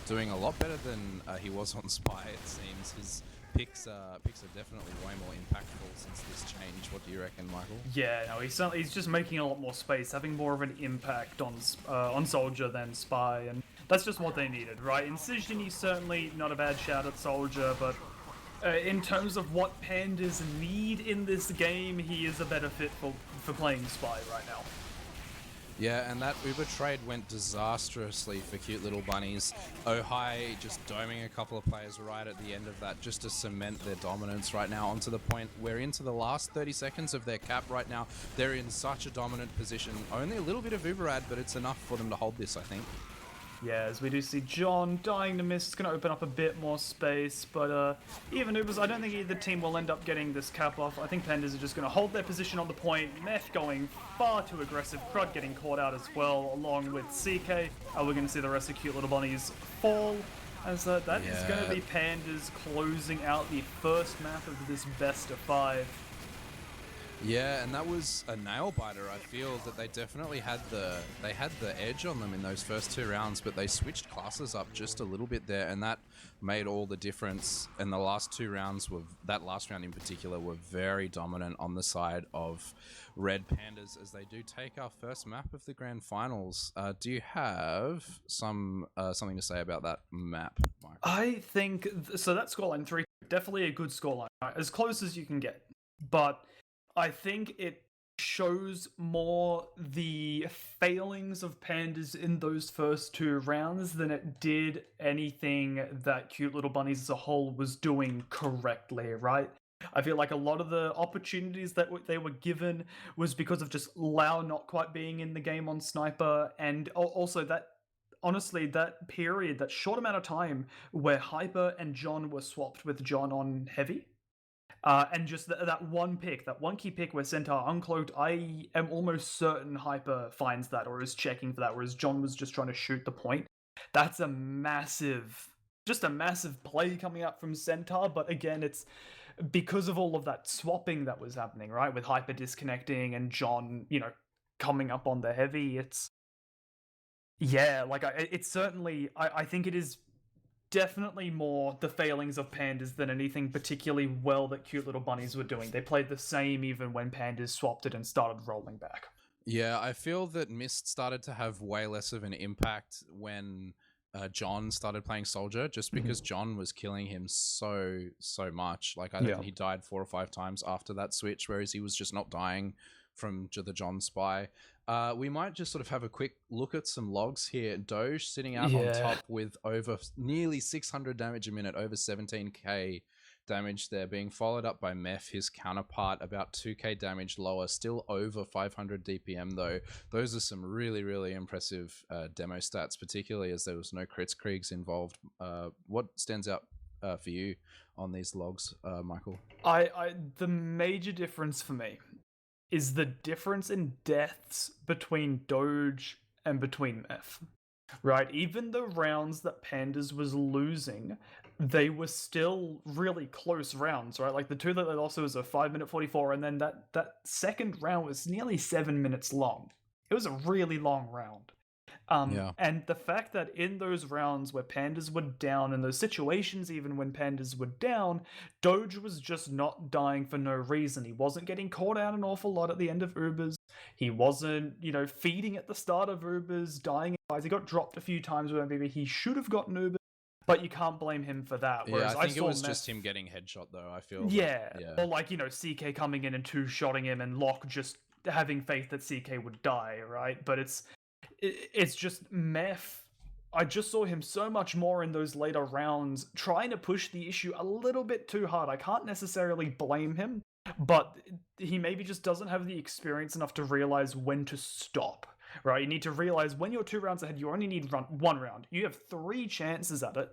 doing a lot better than he was on Spy, it seems. His picks are definitely way more impactful since this change. What do you reckon, Michael? Yeah, no, he's just making a lot more space, having more of an impact on Soldier than Spy, and that's just what they needed, right? Incision, he's certainly not a bad shout at Soldier, but in terms of what Pandas need in this game, he is a better fit for playing Spy right now. Yeah, and that Uber trade went disastrously for cute little bunnies. Ohai just doming a couple of players right at the end of that just to cement their dominance right now onto the point. We're into the last 30 seconds of their cap right now. They're in such a dominant position. Only a little bit of Uber ad, but it's enough for them to hold this, I think. Yeah, as we do see John dying to miss, it's going to open up a bit more space, but even Ubers, I don't think either team will end up getting this cap off. I think Pandas are just going to hold their position on the point. Meth going far too aggressive, Crud getting caught out as well, along with CK. We're going to see the rest of cute little bunnies fall, as that is going to be Pandas closing out the first map of this best of 5. Yeah, and that was a nail biter. I feel that they definitely had the edge on them in those first 2 rounds, but they switched classes up just a little bit there, and that made all the difference. And the last 2 rounds that last round in particular were very dominant on the side of Red Pandas as they do take our first map of the grand finals. Do you have something to say about that map, Mike? I think so. That scoreline 3, definitely a good scoreline, right? As close as you can get, but I think it shows more the failings of Pandas in those first 2 rounds than it did anything that Cute Little Bunnies as a whole was doing correctly, right? I feel like a lot of the opportunities that they were given was because of just Lau not quite being in the game on Sniper, and also that, honestly, that period, that short amount of time where Hyper and John were swapped with John on Heavy. And just that one key pick where Centaur uncloaked, I am almost certain Hyper finds that or is checking for that, whereas John was just trying to shoot the point. That's a massive play coming out from Centaur, but again, it's because of all of that swapping that was happening, right? With Hyper disconnecting and John, coming up on the Heavy, it's certainly, I think it is definitely more the failings of Pandas than anything particularly well that Cute Little Bunnies were doing. They played the same even when Pandas swapped it and started rolling back. Yeah, I feel that Mist started to have way less of an impact when John started playing Soldier, just because John was killing him so much. Like, I think he died 4 or 5 times after that switch, whereas he was just not dying from the John Spy. We might just sort of have a quick look at some logs here. Doge sitting out on top with over nearly 600 damage a minute, over 17k damage there, being followed up by Meth, his counterpart, about 2k damage lower, still over 500 DPM though. Those are some really, really impressive demo stats, particularly as there was no crits Kriegs involved. What stands out for you on these logs, Michael? The major difference for me is the difference in deaths between Doge and between Meth, right? Even the rounds that Pandas was losing, they were still really close rounds, right? Like the 2 that they lost was a 5-minute 44, and then that second round was nearly 7 minutes long. It was a really long round. And the fact that in those rounds where Pandas were down, in those situations even when Pandas were down, Doge was just not dying for no reason. He wasn't getting caught out an awful lot at the end of Ubers. He wasn't, feeding at the start of Ubers, dying. He got dropped a few times when maybe he should have gotten Ubers, but you can't blame him for that. Whereas I think it was just him getting headshot though, I feel. Or like, CK coming in and 2-shotting him and Locke just having faith that CK would die, right? But it's just Meth. I just saw him so much more in those later rounds, trying to push the issue a little bit too hard. I can't necessarily blame him, but he maybe just doesn't have the experience enough to realize when to stop. Right? You need to realize when you're 2 rounds ahead, you only need 1 round. You have 3 chances at it.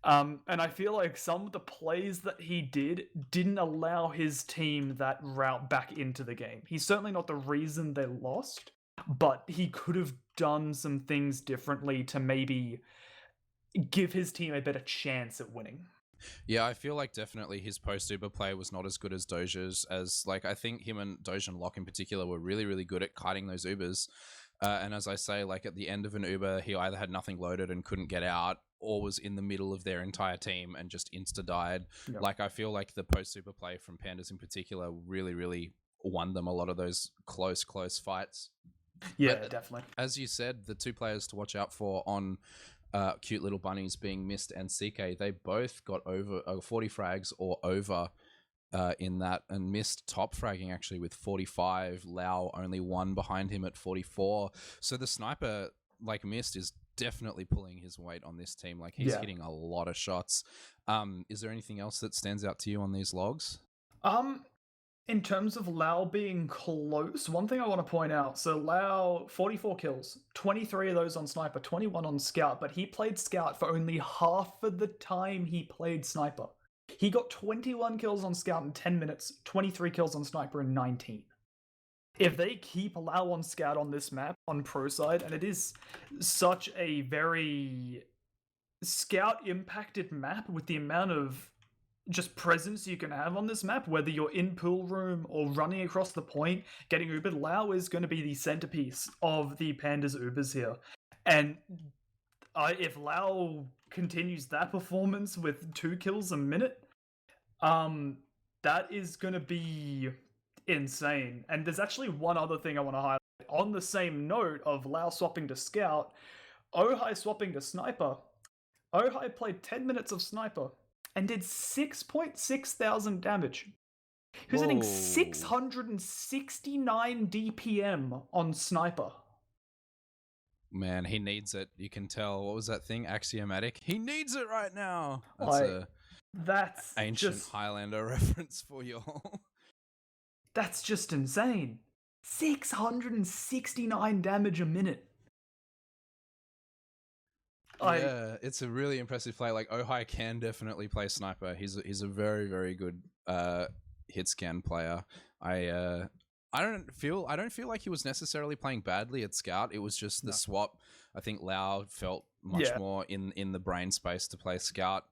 And I feel like some of the plays that he didn't allow his team that route back into the game. He's certainly not the reason they lost, but he could have done some things differently to maybe give his team a better chance at winning. Yeah, I feel like definitely his post-Uber play was not as good as Doja's, as like I think him and Doja and Locke in particular were really, really good at kiting those Ubers. And as I say, like at the end of an Uber, he either had nothing loaded and couldn't get out, or was in the middle of their entire team and just insta-died. Yep. Like I feel like the post-Uber play from Pandas in particular really, really won them a lot of those close fights. Yeah, but definitely. As you said, the 2 players to watch out for on Cute Little Bunnies being Mist and CK, they both got over 40 frags or over in that, and Mist top fragging actually with 45, Lau only 1 behind him at 44. So the sniper, like Mist, is definitely pulling his weight on this team. Like he's hitting a lot of shots. Is there anything else that stands out to you on these logs? In terms of Lau being close, one thing I want to point out, so Lau, 44 kills, 23 of those on Sniper, 21 on Scout, but he played Scout for only half of the time he played Sniper. He got 21 kills on Scout in 10 minutes, 23 kills on Sniper in 19. If they keep Lau on Scout on this map, on Proside, and it is such a very Scout-impacted map with the amount of just presence you can have on this map, whether you're in pool room or running across the point, getting Ubered, Lau is going to be the centerpiece of the Pandas Ubers here. And if Lau continues that performance with 2 kills a minute, that is going to be insane. And there's actually one other thing I want to highlight. On the same note of Lau swapping to Scout, Ohai swapping to Sniper, Ohai played 10 minutes of Sniper and did 6.6 thousand damage. He was hitting 669 DPM on Sniper. Man, he needs it. You can tell. What was that thing? Axiomatic. He needs it right now. That's ancient just Highlander reference for y'all. That's just insane. 669 damage a minute. Yeah, it's a really impressive play. Like Ohai can definitely play Sniper. He's a very, very good hit scan player. I don't feel like he was necessarily playing badly at Scout. It was just the swap. I think Lau felt much more in the brain space to play Scout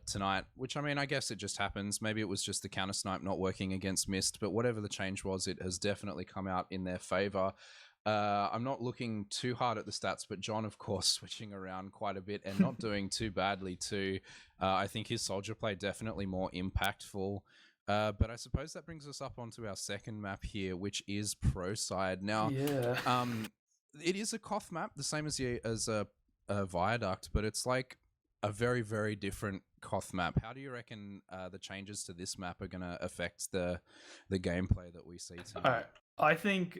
tonight, which I mean, I guess it just happens. Maybe it was just the counter snipe not working against Mist, but whatever the change was, it has definitely come out in their favor. I'm not looking too hard at the stats, but John, of course, switching around quite a bit and not doing too badly too. I think his soldier play definitely more impactful. But I suppose that brings us up onto our second map here, which is Proside. Now, it is a Koth map, the same as a Viaduct, but it's like a very, very different Koth map. How do you reckon the changes to this map are going to affect the gameplay that we see tonight? I think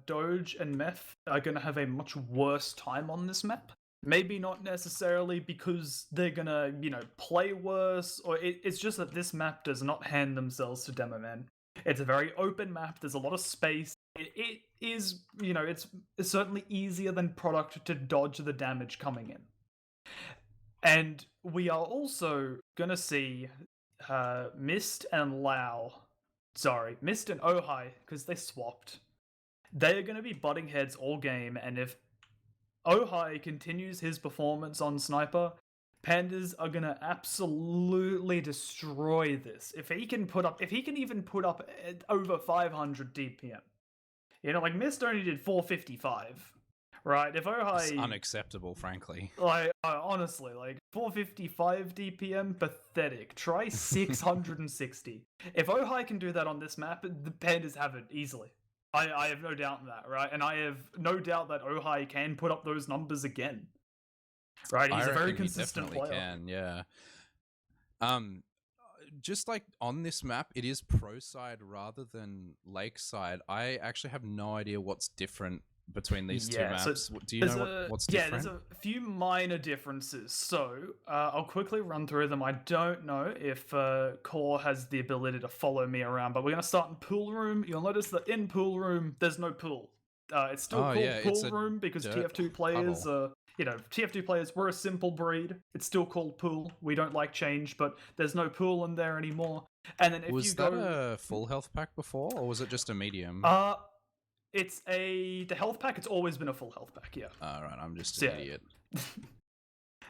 Doge and Meth are going to have a much worse time on this map. Maybe not necessarily because they're going to, play worse, or it's just that this map does not hand themselves to Demo Man. It's a very open map. There's a lot of space. It is, it's certainly easier than Product to dodge the damage coming in. And we are also going to see Mist and Ohai, because they swapped. They are going to be butting heads all game, and if Ohai continues his performance on Sniper, Pandas are going to absolutely destroy this. If he can even put up over 500 DPM. Like Mist only did 455. Right, if Ohai... It's unacceptable, frankly. Honestly, 455 DPM, pathetic. Try 660. If Ohai can do that on this map, the Pandas have it easily. I have no doubt in that, right? And I have no doubt that Ohai can put up those numbers again. Right, he's a very consistent player. Can, yeah. Just like on this map, it is Proside rather than Lakeside. I actually have no idea what's different between these two Yeah, so maps. Do you know what's different? Yeah, there's a few minor differences. So I'll quickly run through them. I don't know if Core has the ability to follow me around, but we're going to start in Pool Room. You'll notice that in Pool Room, there's no pool. It's still called Pool Room because TF2 players, TF2 players, we're a simple breed. It's still called Pool. We don't like change, but there's no pool in there anymore. And then if was you that go, a full health pack before, or was it just a medium? it's the health pack. It's always been a full health pack. Yeah. All right, I'm just an idiot.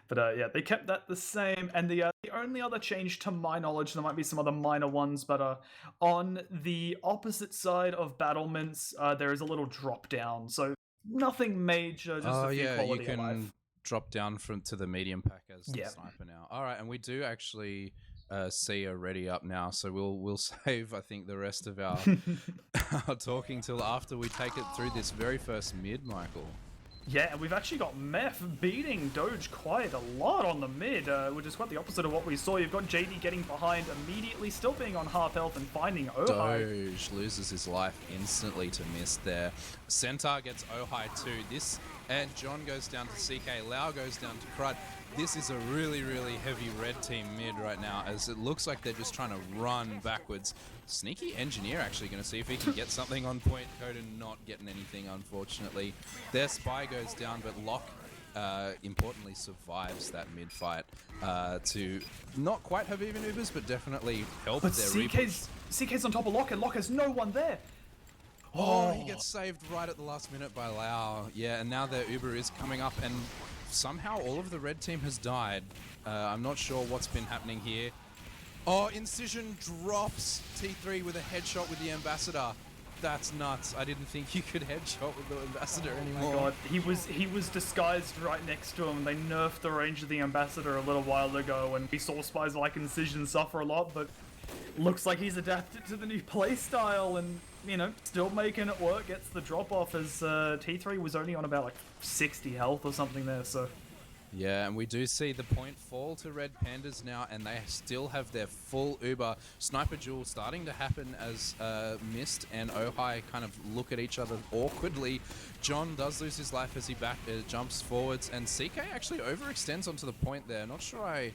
But yeah, they kept that the same. And the only other change, to my knowledge, there might be some other minor ones, but on the opposite side of battlements, there is a little drop down. So nothing major, just a few quality you can of life. drop down to the medium pack as the sniper now. All right, and we do actually see already up now, so we'll save, I think, the rest of our our talking till after we take it through this very first mid, Michael. Yeah, and we've actually got Meth beating Doge quite a lot on the mid, which is quite the opposite of what we saw. You've got JD getting behind immediately, still being on half health and finding Ohai. Doge loses his life instantly to Mist there. Centaur gets Ohai too. And John goes down to CK. Lau goes down to Crud. This is a really, really heavy red team mid right now, as it looks like they're just trying to run backwards. Sneaky Engineer actually going to see if he can get something on point. Coda not getting anything, unfortunately. Their Spy goes down, but Locke importantly survives that mid fight to not quite have even Ubers, but definitely help their CK's on top of Locke, and Locke has no one there. Oh, he gets saved right at the last minute by Lau. Yeah, and now their Uber is coming up, and somehow all of the red team has died. I'm not sure what's been happening here. Oh, Incision drops T3 with a headshot with the Ambassador. That's nuts. I didn't think you could headshot with the Ambassador anymore. Oh my god, he was disguised right next to him. They nerfed the range of the Ambassador a little while ago, and we saw spies like Incision suffer a lot, but looks like he's adapted to the new playstyle and, still making it work. Gets the drop off as T3 was only on about like 60 health or something there, so... Yeah, and we do see the point fall to Red Pandas now, and they still have their full Uber. Sniper duel starting to happen as Mist and Ohai kind of look at each other awkwardly. John does lose his life as he jumps forwards, and CK actually overextends onto the point there. Not sure I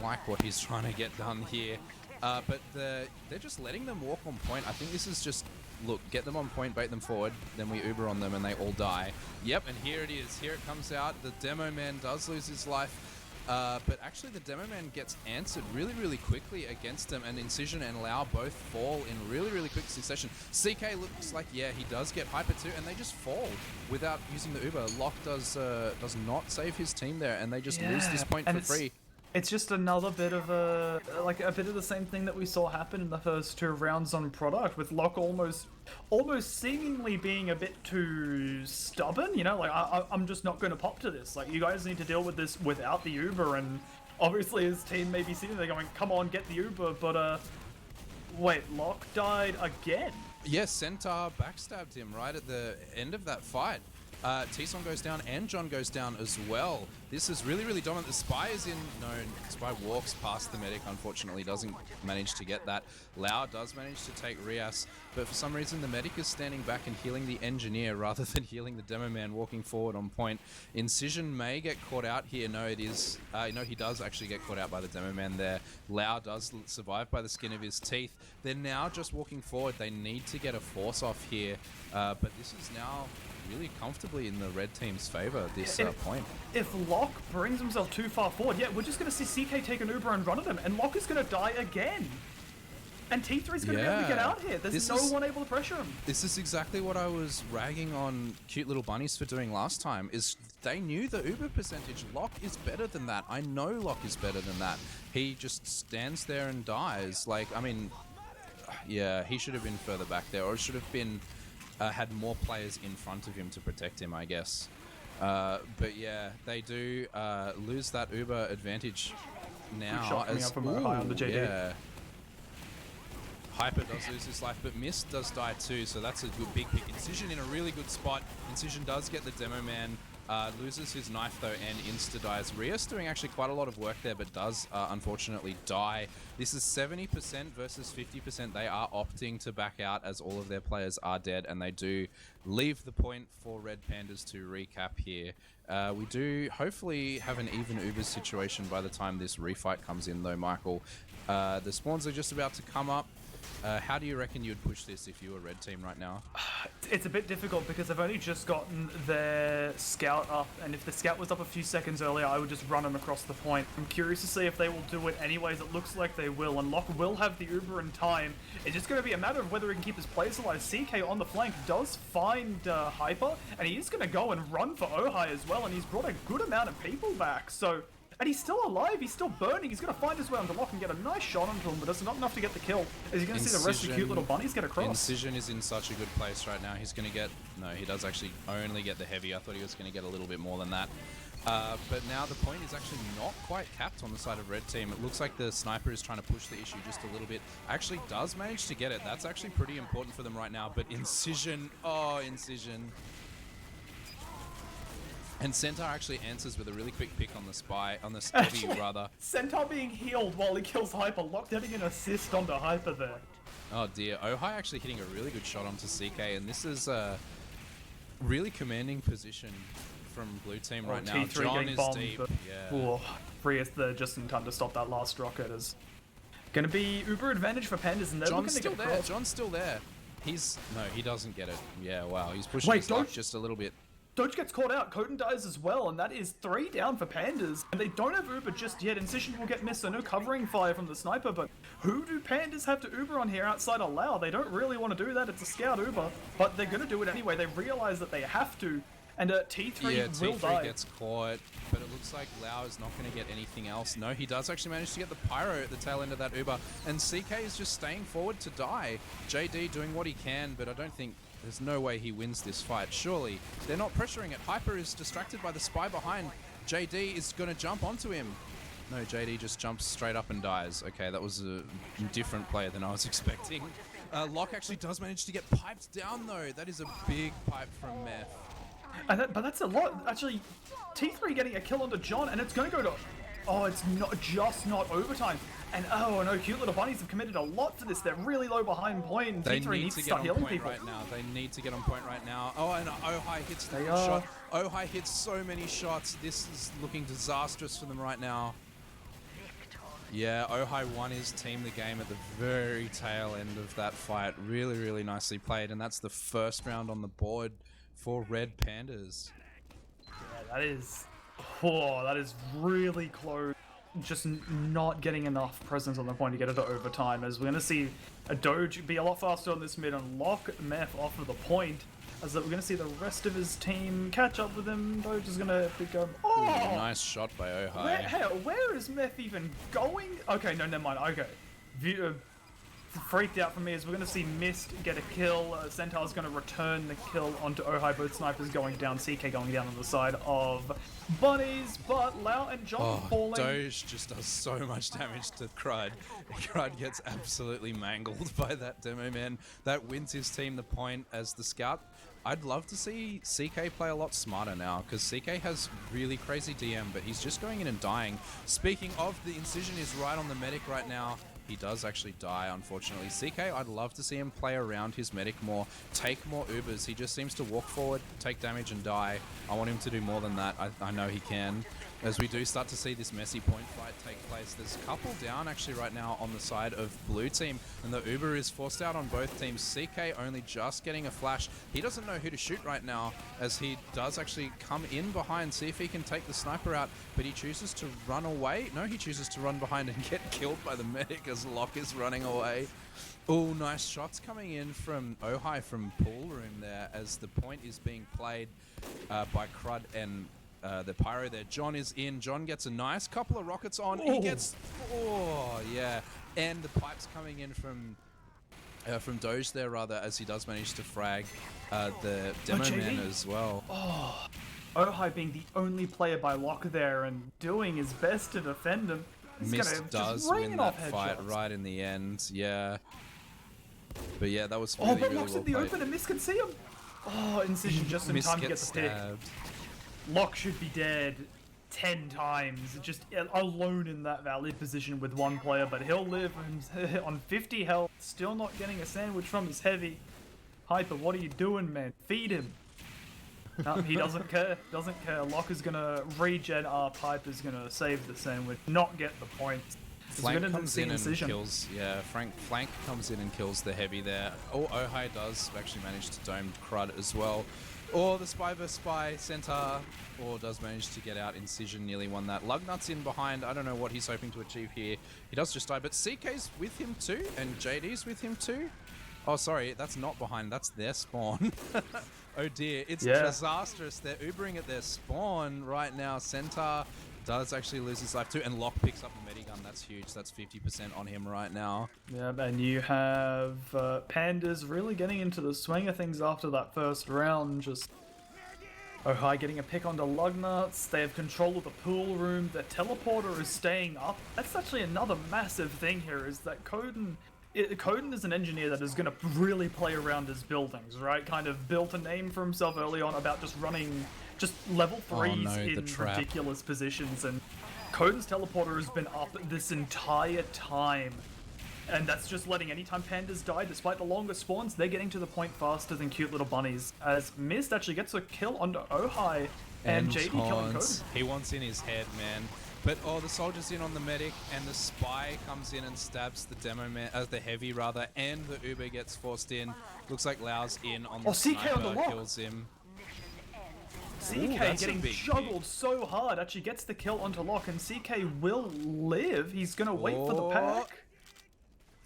like what he's trying to get done here. But they're just letting them walk on point. I think this is just, look, get them on point, bait them forward, then we Uber on them and they all die. Yep, and here it is. Here it comes out. The Demo Man does lose his life. But actually the Demo Man gets answered really, really quickly against them, and Incision and Lau both fall in really, really quick succession. CK looks like, yeah, he does get Hyper too, and they just fall without using the Uber. Locke does not save his team there, and they just lose this point for free. It's just another bit of a bit of the same thing that we saw happen in the first two rounds on Product, with Locke almost seemingly being a bit too stubborn. I'm just not going to pop to this. Like, you guys need to deal with this without the Uber, and obviously his team may be sitting there going, "Come on, get the Uber," but wait, Locke died again. Yes, Centaur backstabbed him right at the end of that fight. T-Song goes down and John goes down as well. This is really, really dominant. The Spy is in... No, Spy walks past the medic, unfortunately, doesn't manage to get that. Lau does manage to take Rias, but for some reason the medic is standing back and healing the Engineer rather than healing the Demo Man walking forward on point. Incision may get caught out here. No, it is... no, he does actually get caught out by the Demo Man there. Lau does survive by the skin of his teeth. They're now just walking forward. They need to get a force off here, but this is now... really comfortably in the red team's favor this point. If Locke brings himself too far forward, we're just going to see CK take an Uber and run at him, and Locke is going to die again. And T3 is going to be able to get out here. There's no one able to pressure him. This is exactly what I was ragging on Cute Little Bunnies for doing last time, is they knew the Uber percentage. Locke is better than that. I know Locke is better than that. He just stands there and dies. Like, I mean, yeah, he should have been further back there, or should have been... had more players in front of him to protect him, I guess. But yeah, they do lose that Uber advantage now. As from high on the JD. Yeah. Hyper does lose his life, but Mist does die too, so that's a good big pick. Incision in a really good spot. Incision does get the Demo Man Loses his knife though and insta-dies. Rios doing actually quite a lot of work there, but does unfortunately die. This is 70% versus 50%. They are opting to back out as all of their players are dead, and they do leave the point for Red Pandas to recap here. We do hopefully have an even Ubers situation by the time this refight comes in though, Michael. The spawns are just about to come up. How do you reckon you'd push this if you were red team right now? It's a bit difficult because they've only just gotten their scout up, and if the scout was up a few seconds earlier, I would just run them across the point. I'm curious to see if they will do it anyways. It looks like they will, and Locke will have the Uber in time. It's just going to be a matter of whether he can keep his players alive. CK on the flank does find Hyper, and he is going to go and run for Ohai as well, and he's brought a good amount of people back, so... And he's still alive, he's still burning, he's going to find his way onto Locke and get a nice shot onto him, but it's not enough to get the kill. Is he going to see the rest of the cute little bunnies get across? Incision is in such a good place right now. He's going to get... No, he does actually only get the heavy. I thought he was going to get a little bit more than that. But now the point is actually not quite capped on the side of red team. It looks like the sniper is trying to push the issue just a little bit. Actually does manage to get it. That's actually pretty important for them right now. But Incision... Oh, Incision... And Centaur actually answers with a really quick pick on the spy, on the heavy rather. Centaur being healed while he kills Hyper, Locke getting an assist onto Hyper there. Oh dear, Ohai actually hitting a really good shot onto CK, and this is a really commanding position from blue team right now. T3 John getting is bombed, deep, but yeah. Rios there just in time to stop that last rocket. Is going to be Uber advantage for Pandas, and they're John's looking to still get there, across. John's still there. No, he doesn't get it. Yeah, wow, he's pushing his luck just a little bit. Doge gets caught out, Coden dies as well, and that is 3 down for Pandas. And they don't have Uber just yet. Incision will get missed, so no covering fire from the sniper, but who do Pandas have to Uber on here outside of Lau? They don't really want to do that, it's a scout Uber, but they're going to do it anyway. They realize that they have to, and T3 will die. T3 gets caught, but it looks like Lau is not going to get anything else. No, he does actually manage to get the Pyro at the tail end of that Uber, and CK is just staying forward to die. JD doing what he can, but I don't think... There's no way he wins this fight, surely. They're not pressuring it. Hyper is distracted by the spy behind. JD is going to jump onto him. No, JD just jumps straight up and dies. Okay, that was a different play than I was expecting. Locke actually does manage to get piped down, though. That is a big pipe from Meth. But that's a lot. Actually, T3 getting a kill onto John, and it's going to go to... Oh, it's not overtime. And oh no, cute little bunnies have committed a lot to this. They're really low behind point, and T3 needs to start healing people. Right now. They need to get on point right now. Oh, and Ohai hits the shot. Ohai hits so many shots. This is looking disastrous for them right now. Yeah, Ohai won his team the game at the very tail end of that fight. Really, really nicely played, and that's the first round on the board for Red Pandas. Yeah, that is really close. Just not getting enough presence on the point to get it to overtime, as we're going to see a Doge be a lot faster on this mid and lock Meth off of the point, as that we're going to see the rest of his team catch up with him. Doge is going to go... Oh! Ooh, nice shot by Ohai. Where is Meth even going? Okay, no, never mind. Okay. Freaked out for me as we're going to see Mist get a kill. Centaur's going to return the kill onto Ohai. Both snipers going down. CK going down on the side of bunnies, but Lau and John falling. Doge just does so much damage to Crud. Crud gets absolutely mangled by that demo man. That wins his team the point as the scout. I'd love to see CK play a lot smarter now, because CK has really crazy DM, but he's just going in and dying. Speaking of, the Incision is right on the medic right now. He does actually die, unfortunately. CK, I'd love to see him play around his medic more, take more Ubers. He just seems to walk forward, take damage and die. I want him to do more than that. I know he can. As we do start to see this messy point fight take place, there's a couple down actually right now on the side of blue team, and the Uber is forced out on both teams. CK only just getting a flash. He doesn't know who to shoot right now, as he does actually come in behind, see if he can take the sniper out, but he chooses to run away. No, he chooses to run behind and get killed by the medic as Locke is running away. Oh, nice shots coming in from Ohai from pool room there, as the point is being played by Crud and the Pyro there. John is in. John gets a nice couple of rockets on. He gets... Oh, yeah. And the pipes coming in from Doge there, rather, as he does manage to frag the demo man as well. Oh, Ohai being the only player by Locke there and doing his best to defend him. Mist does win that fight right in the end, yeah. But yeah, that was really, but really Locke's well in the played. open and Mist can see him. Oh, Incision just in time to get the pick. Locke should be dead 10 times, just alone in that valley position with one player, but he'll live on 50 health, still not getting a sandwich from his heavy. Hyper, what are you doing, man? Feed him. No, he doesn't care. Doesn't care. Locke is gonna regen up. Hyper's gonna save the sandwich, not get the points. Flank comes in and kills. Yeah, Flank comes in and kills the heavy there. Oh, Ohai does actually manage to dome Crud as well. Or the Spy vs Spy Centaur, or does manage to get out. Incision nearly won that. Lugnut's in behind. I don't know what he's hoping to achieve here. He does just die, but CK's with him too, and JD's with him too. Oh, sorry, that's not behind. That's their spawn. Oh dear, it's disastrous. They're Ubering at their spawn right now. Centaur does actually lose his life too, and Locke picks up the medigun. That's huge. That's 50% on him right now. Yeah, and you have Pandas really getting into the swing of things after that first round. Just Ohai getting a pick onto Lugnuts. They have control of the pool room. The teleporter is staying up. That's actually another massive thing here, is that Coden is an engineer that is going to really play around his buildings, right? Kind of built a name for himself early on about just running just level 3s in ridiculous positions, and Coden's teleporter has been up this entire time, and that's just letting anytime Pandas die, despite the longer spawns, they're getting to the point faster than cute little bunnies, as Mist actually gets a kill onto Ohai, and JD killing Coden. He wants in his head, man. But the soldier's in on the medic, and the spy comes in and stabs the demo man, the heavy rather, and the Uber gets forced in. Looks like Lau's in on the sniper, CK on the kills him. CK getting juggled so hard, actually gets the kill onto Locke, and CK will live. He's gonna wait for the pack.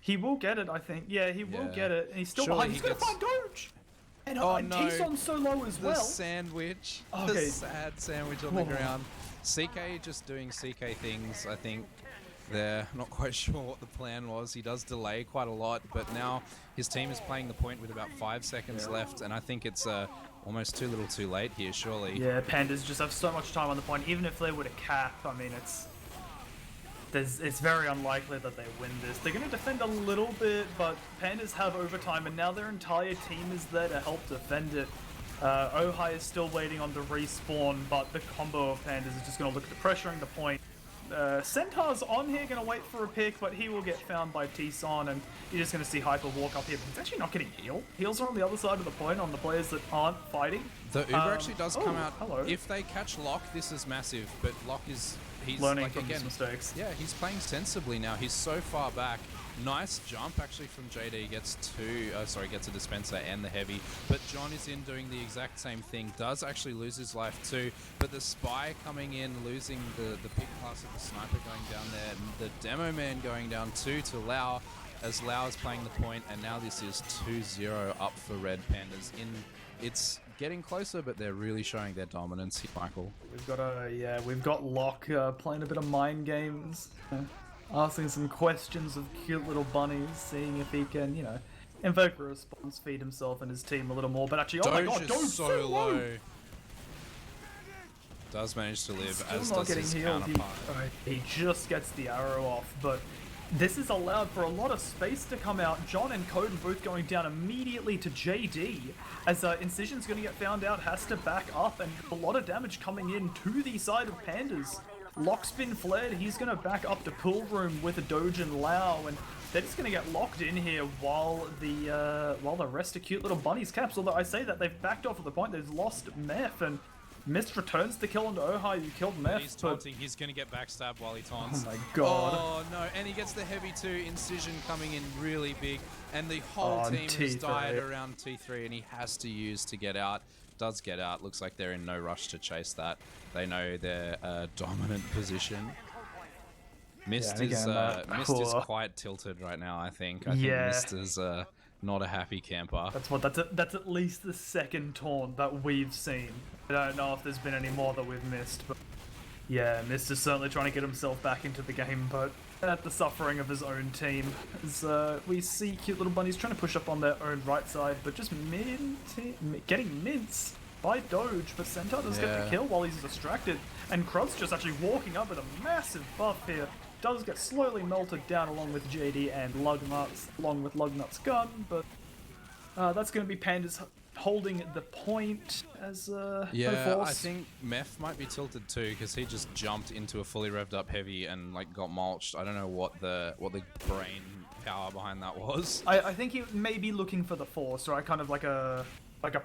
He will get it, I think. Yeah, he will get it, and he's still behind. He's gonna find Doge! And T-Son's so low as well. The sandwich. Okay. The sad sandwich on the ground. CK just doing CK things, I think. They're not quite sure what the plan was. He does delay quite a lot, but now his team is playing the point with about 5 seconds left, and I think it's almost too little too late here, surely. Yeah, Pandas just have so much time on the point. Even if they were to cap, I mean, it's very unlikely that they win this. They're going to defend a little bit, but Pandas have overtime, and now their entire team is there to help defend it. Ohai is still waiting on the respawn, but the combo of Pandas is just going to look at the pressuring the point. Centaur's on here, going to wait for a pick, but he will get found by T-Son, and you're just going to see Hyper walk up here, but he's actually not getting healed. Heals are on the other side of the point on the players that aren't fighting. The Uber actually does come out. Hello. If they catch Locke, this is massive, but Locke is... He's learning from his mistakes. Yeah, he's playing sensibly now. He's so far back. Nice jump actually from JD. Gets a dispenser and the heavy. But John is in doing the exact same thing. Does actually lose his life too. But the spy coming in, losing the pick class of the sniper going down there. And the demo man going down too to Lau, as Lau is playing the point. And now this is 2-0 up for Red Pandas. It's getting closer, but they're really showing their dominance here, Michael. We've got Locke playing a bit of mind games, asking some questions of cute little bunnies, seeing if he can, invoke a response, feed himself and his team a little more. But actually, oh my god, Doge so low! Does manage to live, as does his counterpart. He just gets the arrow off, but this has allowed for a lot of space to come out. John and Coden both going down immediately to JD, as Incision's going to get found out, has to back up, and a lot of damage coming in to the side of Pandas. Locke's been flared, he's going to back up to pool room with a Doge and Lau, and they're just going to get locked in here while the rest of cute little bunnies caps. Although I say that they've backed off at the point, they've lost Meth, and Mist returns the kill onto Ohai, who killed Meth. He's taunting, he's going to get backstabbed while he taunts. Oh my god. Oh no, and he gets the heavy too. Incision coming in really big, and the whole team has died around T3, and he has to use to get out. Does get out. Looks like they're in no rush to chase that. They know their dominant position. Mist is quite tilted right now, I think. I think Mist is not a happy camper. That's at least the second taunt that we've seen. I don't know if there's been any more that we've missed, but yeah, Mist is certainly trying to get himself back into the game, but at the suffering of his own team. As we see cute little bunnies trying to push up on their own right side, but just getting minced by Doge, but Centaur does get the kill while he's distracted, and Crud's just actually walking up with a massive buff here. Does get slowly melted down along with JD and Lugnut's, along with Lugnut's gun, but that's going to be Pandas holding the point as Yeah, force. I think Meth might be tilted too because he just jumped into a fully revved up heavy and like got mulched. I don't know what the brain power behind that was. I think he may be looking for the force, right? Kind of like a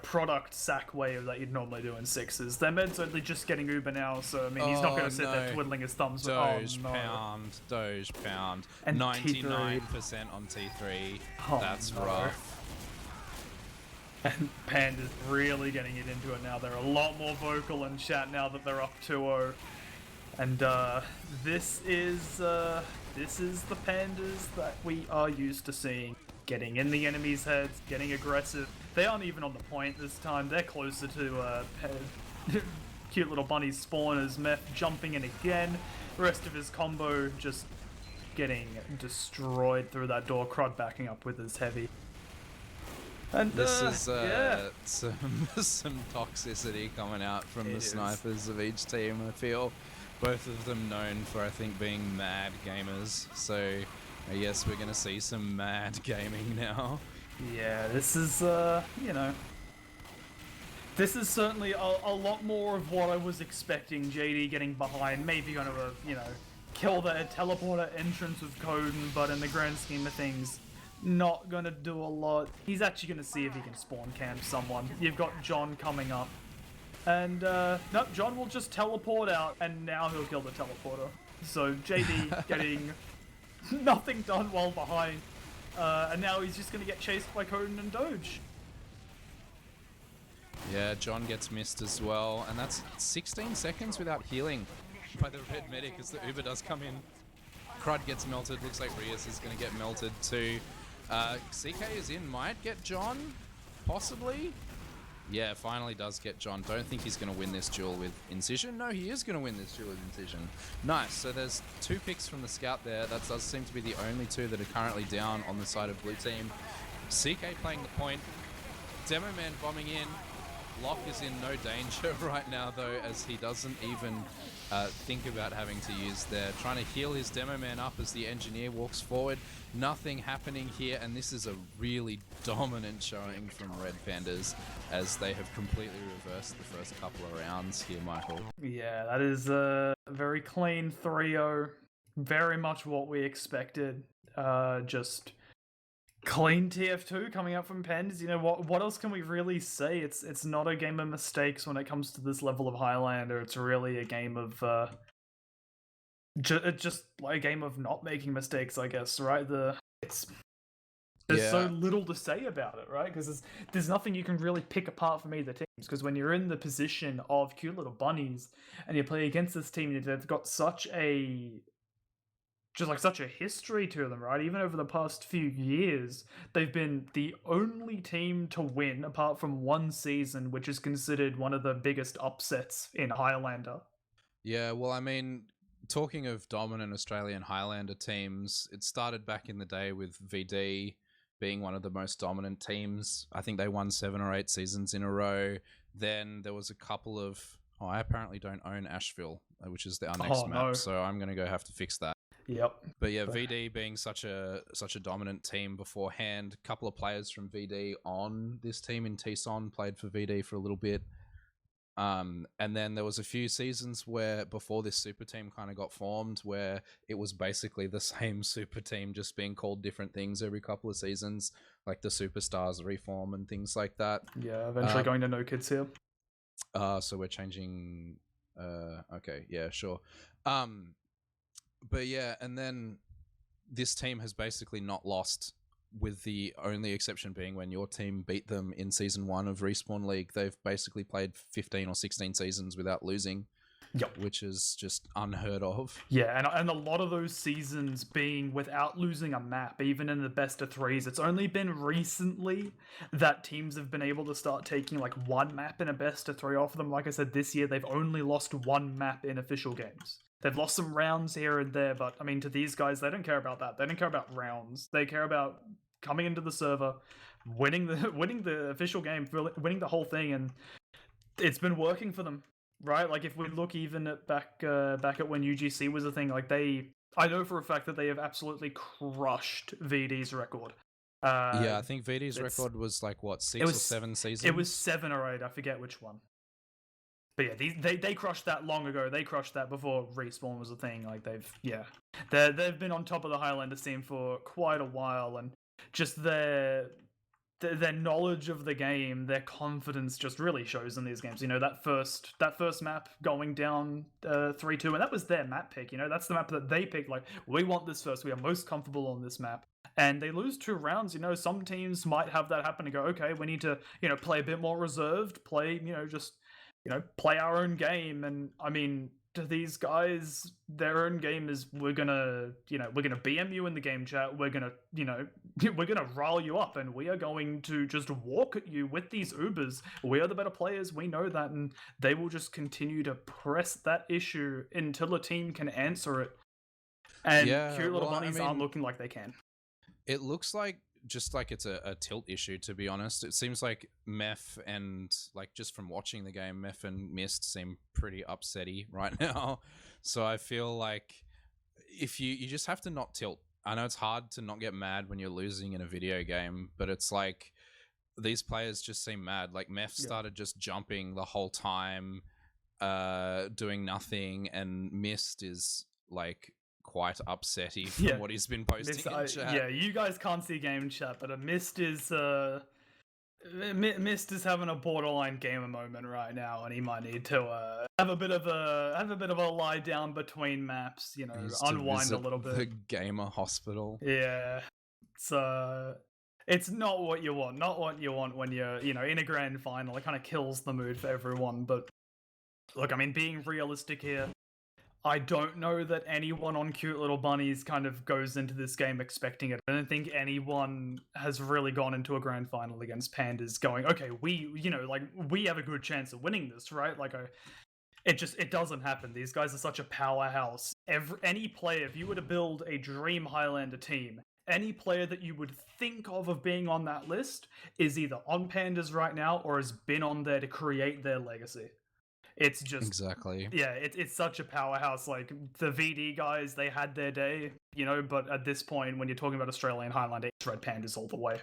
product sack wave that you'd normally do in sixes. Their med's only just getting Uber now, so I mean he's not going to sit there twiddling his thumbs. Doge pound, And 99% on T3. Oh, That's no. rough. And Panda's really getting it into it now. They're a lot more vocal in chat now that they're up 2-0. And this is the Pandas that we are used to seeing. Getting in the enemy's heads, getting aggressive. They aren't even on the point this time. They're closer to cute little bunny spawners. Meth jumping in again. The rest of his combo just getting destroyed through that door. Crud backing up with his heavy. And This is yeah. some toxicity coming out from the snipers of each team. I feel both of them known for, I think, being mad gamers. So I guess we're gonna see some mad gaming now. Yeah, this is this is certainly a lot more of what I was expecting. JD getting behind, maybe gonna kill the teleporter entrance of Coden, but in the grand scheme of things, not gonna do a lot. He's actually gonna see if he can spawn camp someone. You've got John coming up. And nope, John will just teleport out and now he'll kill the teleporter. So JD getting nothing done while behind. And now he's just gonna get chased by Coden and Doge. Yeah, John gets missed as well, and that's 16 seconds without healing by the red medic as the Uber does come in. Crud gets melted, looks like Rias is gonna get melted too. CK is in, might get John, possibly. Yeah, finally does get John. Don't think he's going to win this duel with Incision. No, he is going to win this duel with Incision. Nice. So there's 2 picks from the scout there. That does seem to be the only 2 that are currently down on the side of blue team. CK playing the point. Demo Man bombing in. Locke is in no danger right now though, as he doesn't even think about having to use there. Trying to heal his Demo Man up as the engineer walks forward. Nothing happening here, and this is a really dominant showing from Red Pandas as they have completely reversed the first couple of rounds here, Michael. Yeah, that is a very clean 3-0. Very much what we expected. Just clean TF2 coming out from Pandas. You know, what else can we really say? It's not a game of mistakes when it comes to this level of Highlander. It's really a game of just like a game of not making mistakes, I guess, right? There's so little to say about it, right? Because there's nothing you can really pick apart from either teams. Because when you're in the position of cute little bunnies and you play against this team, they've got such a history to them, right? Even over the past few years, they've been the only team to win apart from one season, which is considered one of the biggest upsets in Highlander. Yeah, well, I mean, talking of dominant Australian Highlander teams, it started back in the day with VD being one of the most dominant teams. I think they won 7 or 8 seasons in a row. Then there was a couple of... Oh, I apparently don't own Ashville, which is our next map, no. so I'm going to have to fix that. Yep. But yeah, VD being such a dominant team beforehand, a couple of players from VD on this team in Tison played for VD for a little bit. And then there was a few seasons where before this super team kind of got formed where it was basically the same super team just being called different things every couple of seasons, like the Superstars reform and things like that. Yeah, eventually going to no kids here. So we're changing okay, yeah, sure. But yeah, and then this team has basically not lost, with the only exception being when your team beat them in Season 1 of Respawn League. They've basically played 15 or 16 seasons without losing. Yep. Which is just unheard of. Yeah, and a lot of those seasons being without losing a map, even in the best of 3s. It's only been recently that teams have been able to start taking like one map in a best of 3 off of them. Like I said, this year they've only lost one map in official games. They've lost some rounds here and there, but I mean, to these guys, they don't care about that. They don't care about rounds. They care about coming into the server, winning the official game, winning the whole thing, and it's been working for them, right? Like if we look even at back at when UGC was a thing, like I know for a fact that they have absolutely crushed VD's record. Yeah, I think VD's record was like what, 6 or 7 seasons? It was 7 or 8. I forget which one. But yeah, they crushed that long ago. They crushed that before Respawn was a thing. Like they've been on top of the Highlander scene for quite a while, and just their knowledge of the game, their confidence just really shows in these games. You know, that first map going down 3-2, and that was their map pick. You know, that's the map that they picked. Like, we want this first. We are most comfortable on this map. And they lose 2 rounds. You know, some teams might have that happen and go, okay, we need to, you know, play a bit more reserved, play, you know, just, you know, play our own game. And I mean, to these guys, their own game is, we're gonna BM you in the game chat. We're gonna, you know, we're gonna rile you up, and we are going to just walk at you with these Ubers. We are the better players. We know that, and they will just continue to press that issue until a team can answer it. And cute little bunnies aren't looking like they can. It looks like just like it's a tilt issue, to be honest. It seems like Meph and, like, just from watching the game, Meph and Mist seem pretty upsetty right now. So I feel like if you just have to not tilt. I know it's hard to not get mad when you're losing in a video game, but it's like these players just seem mad. Like Meph started just jumping the whole time, doing nothing, and Mist is like quite upsetty from what he's been posting in chat. Yeah, you guys can't see game chat, but Mist is having a borderline gamer moment right now, and he might need to have a bit of a lie down between maps, you know, unwind a little bit. The gamer hospital. Yeah, it's not what you want. Not what you want when you're, you know, in a grand final. It kind of kills the mood for everyone. But look, I mean, being realistic here, I don't know that anyone on Cute Little Bunnies kind of goes into this game expecting it. I don't think anyone has really gone into a grand final against Pandas going, okay, we have a good chance of winning this, right? Like, it doesn't happen. These guys are such a powerhouse. Any player, if you were to build a dream Highlander team, any player that you would think of being on that list is either on Pandas right now or has been on there to create their legacy. It's just exactly, yeah. It's such a powerhouse. Like the VD guys, they had their day, you know. But at this point, when you're talking about Australian Highlander, it's Red Pandas all the way.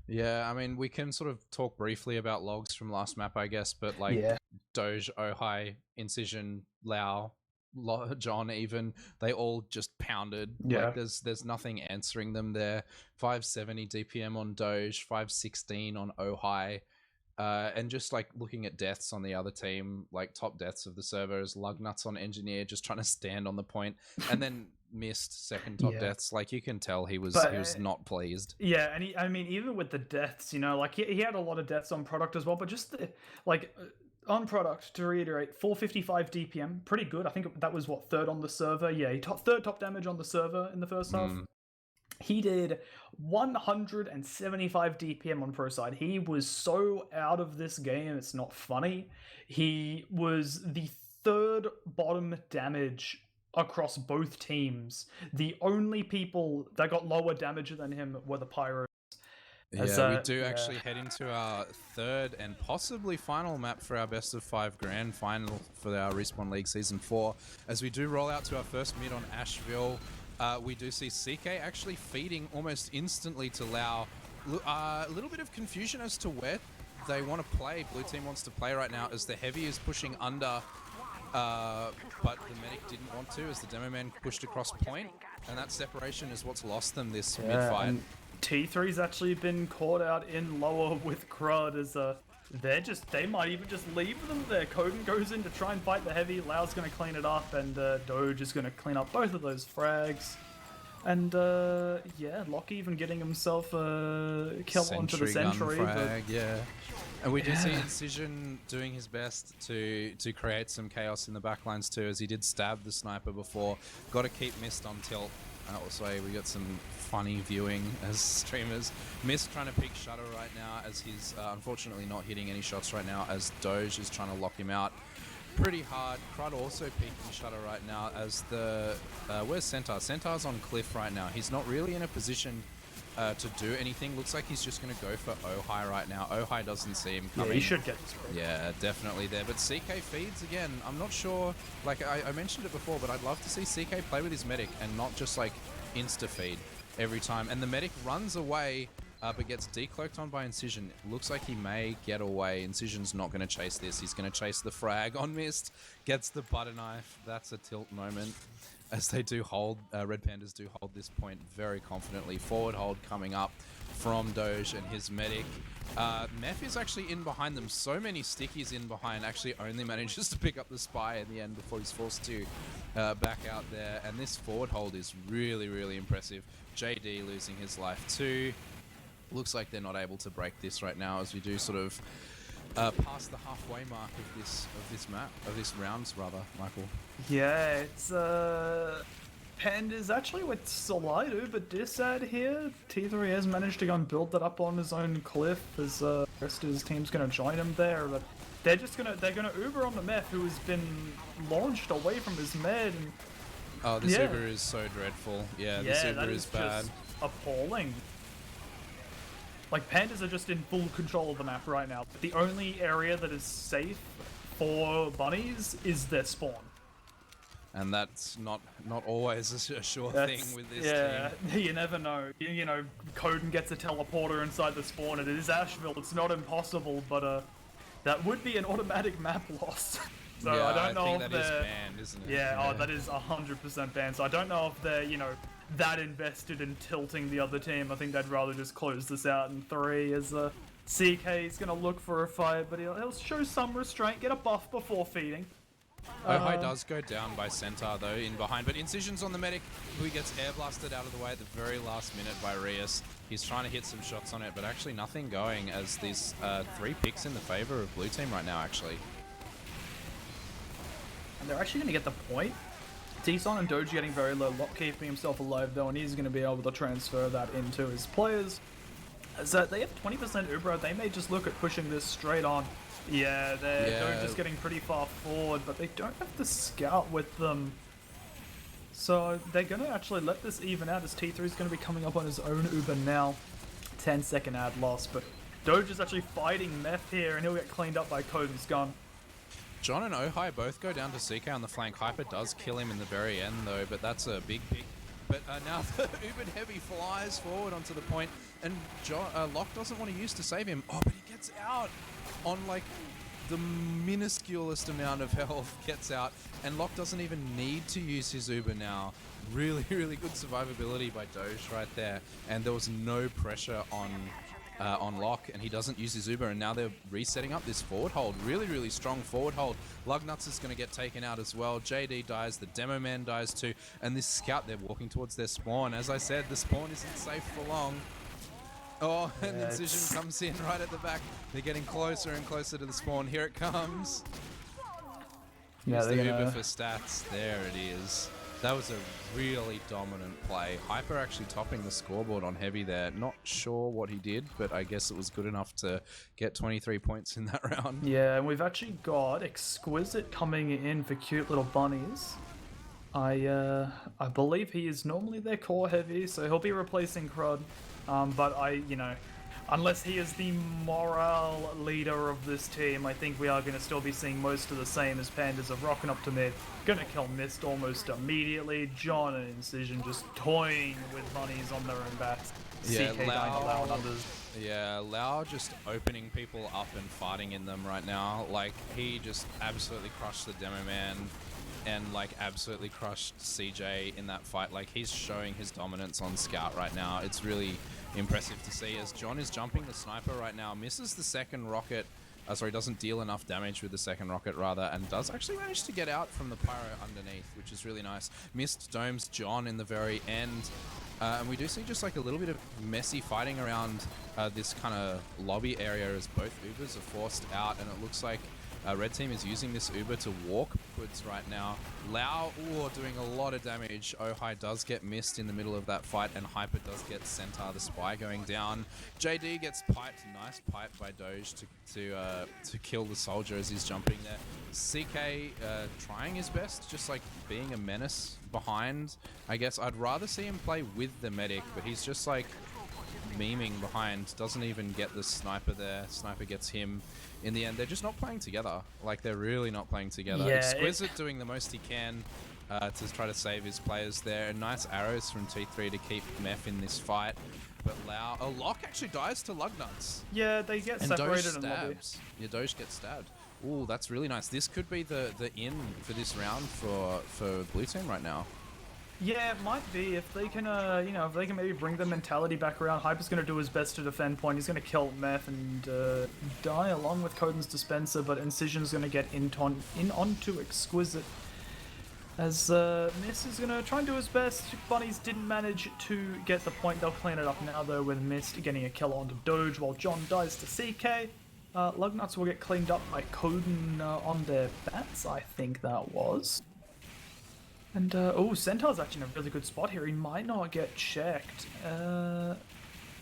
Yeah, I mean, we can sort of talk briefly about logs from last map, I guess. But like Doge, Ohai, Incision, Lau, John, even they all just pounded. Yeah, like, there's nothing answering them there. 570 DPM on Doge, 516 on Ohai. And just like looking at deaths on the other team, like top deaths of the server is Lugnuts on Engineer, just trying to stand on the point, and then Missed second top deaths. Like you can tell he was not pleased. Yeah, and I mean, even with the deaths, you know, like he had a lot of deaths on Product as well, but just on Product, to reiterate, 455 DPM, pretty good. I think that was what, 3rd on the server. Yeah, third top damage on the server in the first half. He did 175 DPM on Proside. He was so out of this game, it's not funny. He was the 3rd bottom damage across both teams. The only people that got lower damage than him were the Pyros. We do actually head into our 3rd and possibly final map for our best of 5 grand final for our Respawn League Season 4. As we do roll out to our first mid on Ashville, we do see CK actually feeding almost instantly to Lau. A little bit of confusion as to where they want to play. Blue team wants to play right now as the heavy is pushing under, but the medic didn't want to as the demo man pushed across point, and that separation is what's lost them this mid-fight. T3's actually been caught out in lower with Crud as they might even just leave them there. Kogan goes in to try and fight the heavy. Lau's going to clean it up, and Doge is going to clean up both of those frags. And Lockie even getting himself a kill onto the sentry. Frag, and we do see Incision doing his best to create some chaos in the backlines too, as he did stab the sniper before. Got to keep Mist on tilt. Also, we got some funny viewing as streamers. Mist trying to pick Shutter right now, as he's unfortunately not hitting any shots right now, as Doge is trying to lock him out pretty hard. Crud also peeking Shutter right now, as where's Centaur? Centaur's on Cliff right now. He's not really in a position to do anything. Looks like he's just going to go for Ohai right now. Ohai doesn't see him coming. Yeah, he should get this break. Yeah, definitely there. But CK feeds again. I'm not sure, like I mentioned it before, but I'd love to see CK play with his medic and not just like insta feed. every time. And the medic runs away, but gets decloaked on by Incision. Looks like he may get away. Incision's not going to chase this. He's going to chase the frag on Mist. Gets the butter knife. That's a tilt moment. As they do hold, Red Pandas do hold this point very confidently. Forward hold coming up from Doge and his medic. Meth is actually in behind them. So many stickies in behind. Actually only manages to pick up the spy in the end before he's forced to back out there. And this forward hold is really, really impressive. JD losing his life too. Looks like they're not able to break this right now as we do sort of past the halfway mark of this rounds rather, Michael. Yeah, it's Pandas actually with slight uber disad here. T3 has managed to go and build that up on his own cliff as the rest of his team's gonna join him there, but they're gonna uber on the meth who has been launched away from his med. And oh, this uber is so dreadful. Yeah, this uber is bad. Just appalling. Like, Pandas are just in full control of the map right now. The only area that is safe for bunnies is their spawn. And that's not always a sure thing with this team. You never know. You know, Coden gets a teleporter inside the spawn, and it is Ashville. It's not impossible, but that would be an automatic map loss. So yeah, I don't know think if that is they're banned, isn't it? Yeah, oh, that is 100% banned. So I don't know if they're, you know, that invested in tilting the other team. I think they'd rather just close this out in 3 as CK is going to look for a fight, but he'll show some restraint, get a buff before feeding. Ohai does go down by Centaur though, in behind, but Incision's on the medic, who gets air blasted out of the way at the very last minute by Rias. He's trying to hit some shots on it, but actually nothing going as these 3 picks in the favor of blue team right now, actually. And they're actually going to get the point. T-Son and Doge getting very low, Lock keeping himself alive though, and he's going to be able to transfer that into his players. So they have 20% Uber, they may just look at pushing this straight on. Yeah, they're just getting pretty far forward, but they don't have the scout with them. So they're going to actually let this even out as T3 is going to be coming up on his own Uber now. 10-second ad loss, but Doge is actually fighting Meth here, and he'll get cleaned up by Coden's gun. John and Ohai both go down to CK on the flank. Hyper does kill him in the very end though, but that's a big pick. But now the Uber Heavy flies forward onto the point, and Locke doesn't want to use to save him. Oh, but he gets out on like the minusculest amount of health, gets out, and Locke doesn't even need to use his Uber now. Really, really good survivability by Doge right there, and there was no pressure on Locke, and he doesn't use his Uber, and now they're resetting up this forward hold. Really, really strong forward hold. Lugnuts is going to get taken out as well. JD dies, the Demo Man dies too, and this scout, they're walking towards their spawn. As I said, the spawn isn't safe for long. Oh, and Incision comes in right at the back. They're getting closer and closer to the spawn. Here it comes. Here's the Uber for stats. There it is. That was a really dominant play. Hyper actually topping the scoreboard on Heavy there. Not sure what he did, but I guess it was good enough to get 23 points in that round. Yeah, and we've actually got Exquisite coming in for Cute Little Bunnies. I believe he is normally their core Heavy, so he'll be replacing Crud. But unless he is the morale leader of this team, I think we are going to still be seeing most of the same as Pandas are rocking up to mid. Going to kill Mist almost immediately. John and Incision just toying with bunnies on their own backs. Yeah, CK Lau and others. Yeah, Lau just opening people up and fighting in them right now. Like, he just absolutely crushed the Demo Man and like absolutely crushed CJ in that fight. Like, he's showing his dominance on Scout right now. It's really impressive to see as John is jumping the sniper right now, misses the second rocket. Sorry, doesn't deal enough damage with the second rocket rather, and does actually manage to get out from the pyro underneath, which is really nice. Missed domes John in the very end. And we do see just like a little bit of messy fighting around this kind of lobby area as both Ubers are forced out, and it looks like Red Team is using this Uber to walk backwards right now. Lau doing a lot of damage. Ohai does get missed in the middle of that fight, and Hyper does get Centaur the Spy going down. JD gets piped. Nice pipe by Doge to kill the soldier as he's jumping there. CK trying his best, just like being a menace behind. I guess I'd rather see him play with the medic, but he's just like memeing behind, doesn't even get the sniper there. Sniper gets him. In the end, they're just not playing together. Like, they're really not playing together. Yeah, Exquisite doing the most he can. to try to save his players there. And nice arrows from T3 to keep Meth in this fight. But Locke actually dies to Lugnuts. Yeah, they get And Doge separated in lobby. stabs. Yeah, Doge gets stabbed. Ooh, that's really nice. This could be the in for this round for blue team right now. Yeah, it might be. If they can, if they can maybe bring the mentality back around, Hyper's going to do his best to defend point. He's going to kill Meth and die along with Coden's Dispenser, but Incision's going to get in onto Exquisite. As Mist is going to try and do his best. Bunnies didn't manage to get the point. They'll clean it up now, though, with Mist getting a kill onto Doge while John dies to CK. Lugnuts will get cleaned up by Coden on their bats, I think that was. And, Centaur's actually in a really good spot here. He might not get checked.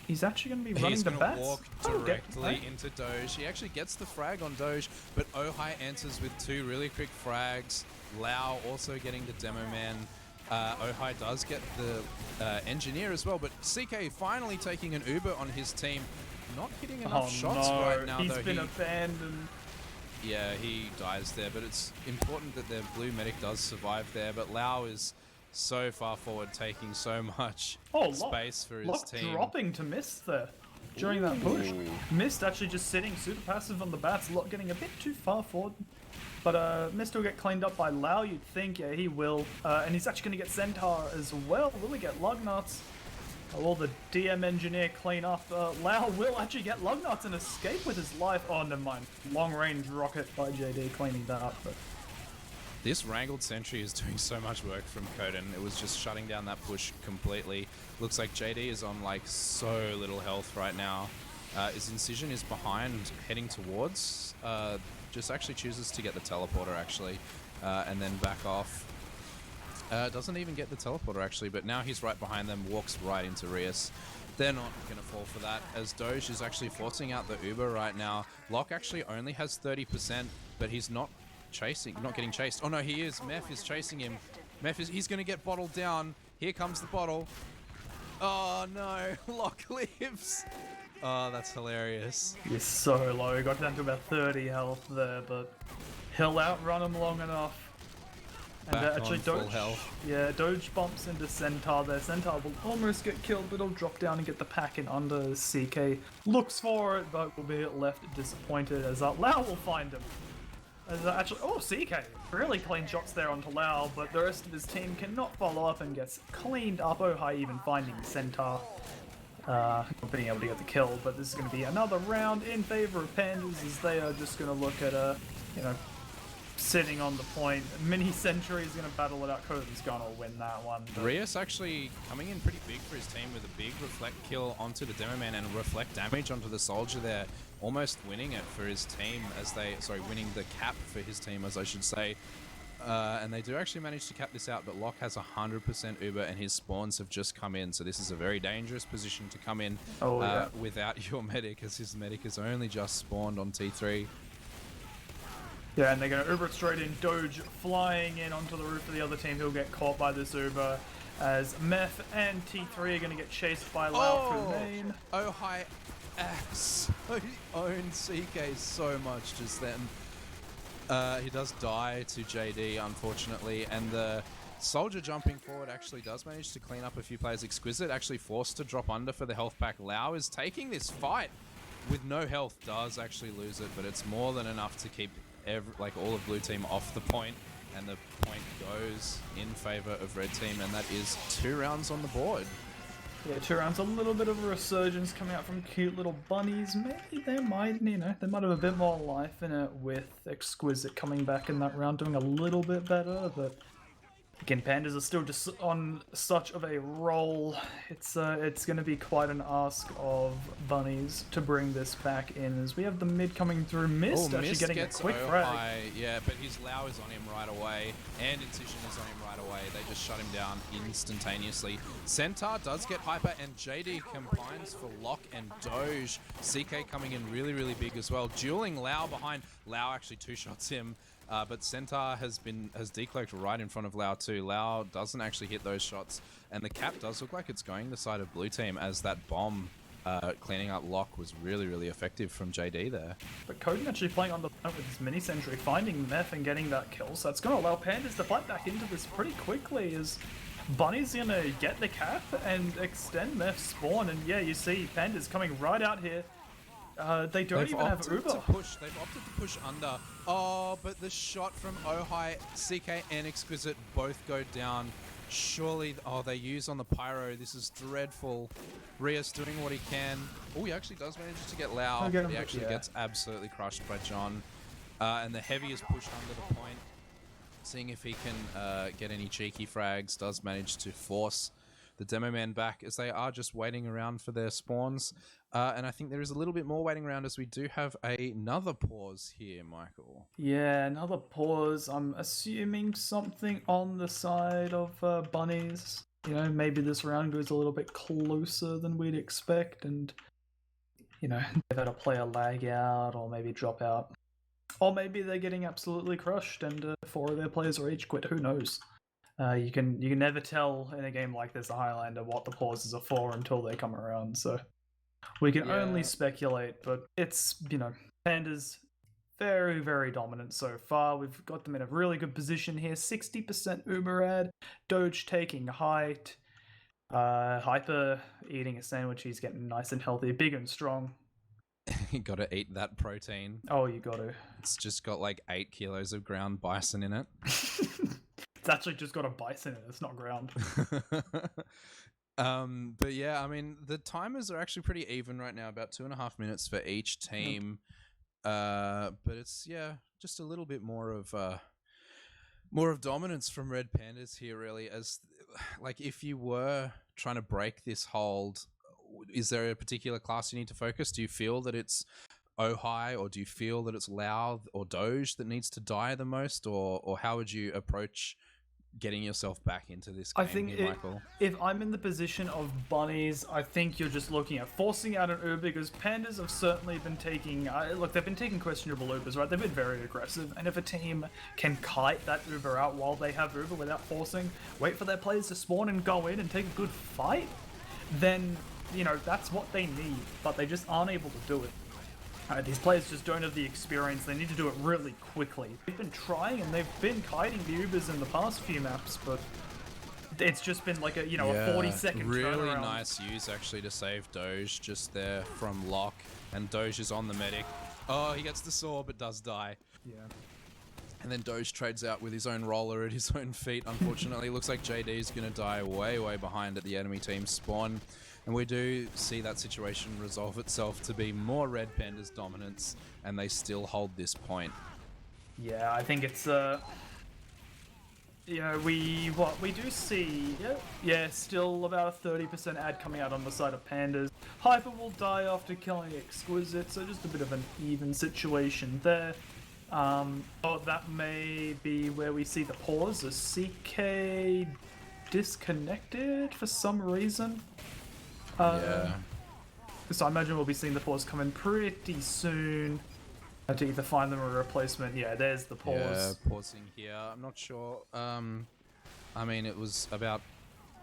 He's actually going to be running the bats. He's going to walk directly into Doge. He actually gets the frag on Doge, but Ohai answers with 2 really quick frags. Lau also getting the Demo Man. Ohai does get the Engineer as well, but CK finally taking an Uber on his team. Not hitting enough shots right now, though. He's been abandoned. Yeah, he dies there, but it's important that their blue medic does survive there. But Lau is so far forward, taking so much space for his team. Dropping to Mist there during that push. Mist actually just sitting super passive on the bats, getting a bit too far forward. But Mist will get cleaned up by Lau, you'd think. Yeah, he will. And he's actually going to get Centaur as well. Will he get Lugnuts? Will the DM Engineer clean up? Lau will actually get Lugnuts and escape with his life. Oh, never mind. Long range rocket by JD cleaning that up. But this Wrangled Sentry is doing so much work from Coden. It was just shutting down that push completely. Looks like JD is on like so little health right now. His Incision is behind, heading towards. Just actually chooses to get the teleporter actually, and then back off. Doesn't even get the teleporter actually, but now he's right behind them, walks right into Rias. They're not going to fall for that, as Doge is actually forcing out the Uber right now. Locke actually only has 30%, but he's not getting chased. Oh no, he is. Meth is chasing him. He's going to get bottled down. Here comes the bottle. Oh no, Locke lives. Oh, that's hilarious. He's so low. He got down to about 30 health there, but he'll outrun him long enough. And actually, Doge, yeah, Doge bumps into Centaur there. Centaur will almost get killed, but he'll drop down and get the pack in under. CK looks for it, but will be left disappointed as Lau will find him. As CK really clean shots there onto Lau, but the rest of his team cannot follow up and gets cleaned up. Ohai even finding Centaur. Not being able to get the kill, but this is going to be another round in favor of Pandas, as they are just going to look at sitting on the point. Mini Sentry is going to battle it out. Coden's going to win that one. Rias actually coming in pretty big for his team with a big reflect kill onto the Demo Man and reflect damage onto the Soldier there, almost winning it for his team winning the cap for his team, as I should say. And they do actually manage to cap this out, but Locke has 100% Uber and his spawns have just come in, so this is a very dangerous position to come in without your medic, as his medic has only just spawned on T3. Yeah, and they're going to Uber it straight in. Doge flying in onto the roof of the other team. He'll get caught by this Uber, as Meth and T3 are going to get chased by Lau through main. Ohai owns CK so much just then. He does die to JD, unfortunately, and the Soldier jumping forward actually does manage to clean up a few players. Exquisite actually forced to drop under for the health pack. Lau is taking this fight with no health, does actually lose it, but it's more than enough to keep all of blue team off the point, and the point goes in favor of red team, and that is 2 rounds on the board. Yeah, 2 rounds, a little bit of a resurgence coming out from cute little bunnies. Maybe they might, they might have a bit more life in it with Exquisite coming back in that round, doing a little bit better, but again, Pandas are still just on such of a roll. It's going to be quite an ask of bunnies to bring this back in, as we have the mid coming through. Mist actually getting a quick frag. Yeah, but his Lau is on him right away, and Incision is on him right away. They just shut him down instantaneously. Centaur does get hyper, and JD combines for Locke and Doge. CK coming in really, really big as well. Dueling Lau behind. Lau actually 2-shots him. But Centaur has decloaked right in front of Lau too. Lau doesn't actually hit those shots, and the cap does look like it's going the side of blue team, as that bomb cleaning up Lock was really, really effective from JD there. But Koden actually playing on the point with his mini sentry, finding Meth and getting that kill, so it's going to allow Pandas to fight back into this pretty quickly as Bunny's going to get the cap and extend Meth's spawn, and yeah, you see Pandas coming right out here. They don't even have Uber. They've opted to push under. Oh, but the shot from Ohai, CK and Exquisite both go down. Surely, oh, they use on the Pyro. This is dreadful. Rias doing what he can. Oh, he actually does manage to get Lau. He actually gets absolutely crushed by John. And the Heavy is pushed under the point. Seeing if he can get any cheeky frags. Does manage to force the Demo Man back as they are just waiting around for their spawns. And I think there is a little bit more waiting around as we do have another pause here, Michael. Yeah, another pause. I'm assuming something on the side of Bunnies. You know, maybe this round goes a little bit closer than we'd expect, and, you know, they've had a player lag out or maybe drop out. Or maybe they're getting absolutely crushed and 4 of their players are each quit. Who knows? You can never tell in a game like this, a Highlander, what the pauses are for until they come around, so we can only speculate, but it's, you know, Pandas very, very dominant so far. We've got them in a really good position here. 60% Uberad, Doge taking height, Hyper eating a sandwich. He's getting nice and healthy, big and strong. You gotta eat that protein. Oh, you gotta. It's just got like 8 kilos of ground bison in it. It's actually just got a bison in it. It's not ground. But yeah, I mean, the timers are actually pretty even right now, about 2.5 minutes for each team. But it's, yeah, just a little bit more of dominance from Red Pandas here, really. As like, if you were trying to break this hold, is there a particular class you need to focus? Do you feel that it's Ohai, or do you feel that it's Lau or Doge that needs to die the most, or how would you approach getting yourself back into this game? I think here, Michael? If I'm in the position of Bunnies, I think you're just looking at forcing out an Uber, because Pandas have certainly been taking, look, they've been taking questionable Ubers, right? They've been very aggressive, and if a team can kite that Uber out while they have Uber without forcing, wait for their players to spawn and go in and take a good fight, then, you know, that's what they need, but they just aren't able to do it. These players just don't have the experience. They need to do it really quickly. They've been trying and they've been kiting the Ubers in the past few maps, but it's just been like a, you know, a 40-second really turnaround. Nice use actually to save Doge just there from Lock, and Doge is on the medic. Oh, he gets the saw but does die. Yeah. And then Doge trades out with his own roller at his own feet. Unfortunately, looks like JD is going to die way, way behind at the enemy team's spawn. And we do see that situation resolve itself to be more Red Pandas dominance, and they still hold this point. Yeah, I think it's you know, we do see, still about a 30% ad coming out on the side of Pandas. Hyper will die after killing Exquisite, so just a bit of an even situation there. That may be where we see the pause. Is CK disconnected for some reason? So I imagine we'll be seeing the pause come in pretty soon to either find them a replacement. Yeah, there's the pause. Yeah, pausing here. I'm not sure. I mean, it was about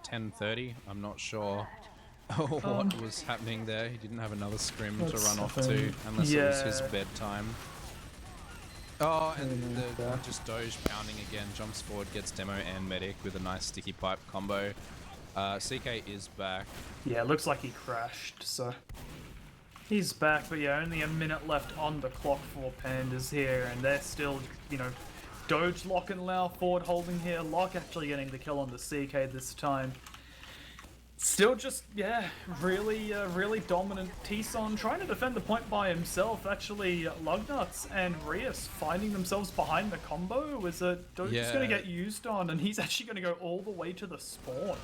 10:30. I'm not sure what was happening there. He didn't have another scrim to run off to, unless it was his bedtime. Oh, and just Doge pounding again, jumps forward, gets demo and medic with a nice sticky pipe combo. CK is back. Yeah, it looks like he crashed, so he's back, but yeah, only a minute left on the clock for Pandas here, and they're still, you know, Doge, Lock and Lau forward holding here. Lock actually getting the kill on the CK this time. Still just, yeah, really dominant. T-Son trying to defend the point by himself. Actually, Lugnuts and Rias finding themselves behind the combo. Is Doge is going to get used on, and he's actually going to go all the way to the spawn.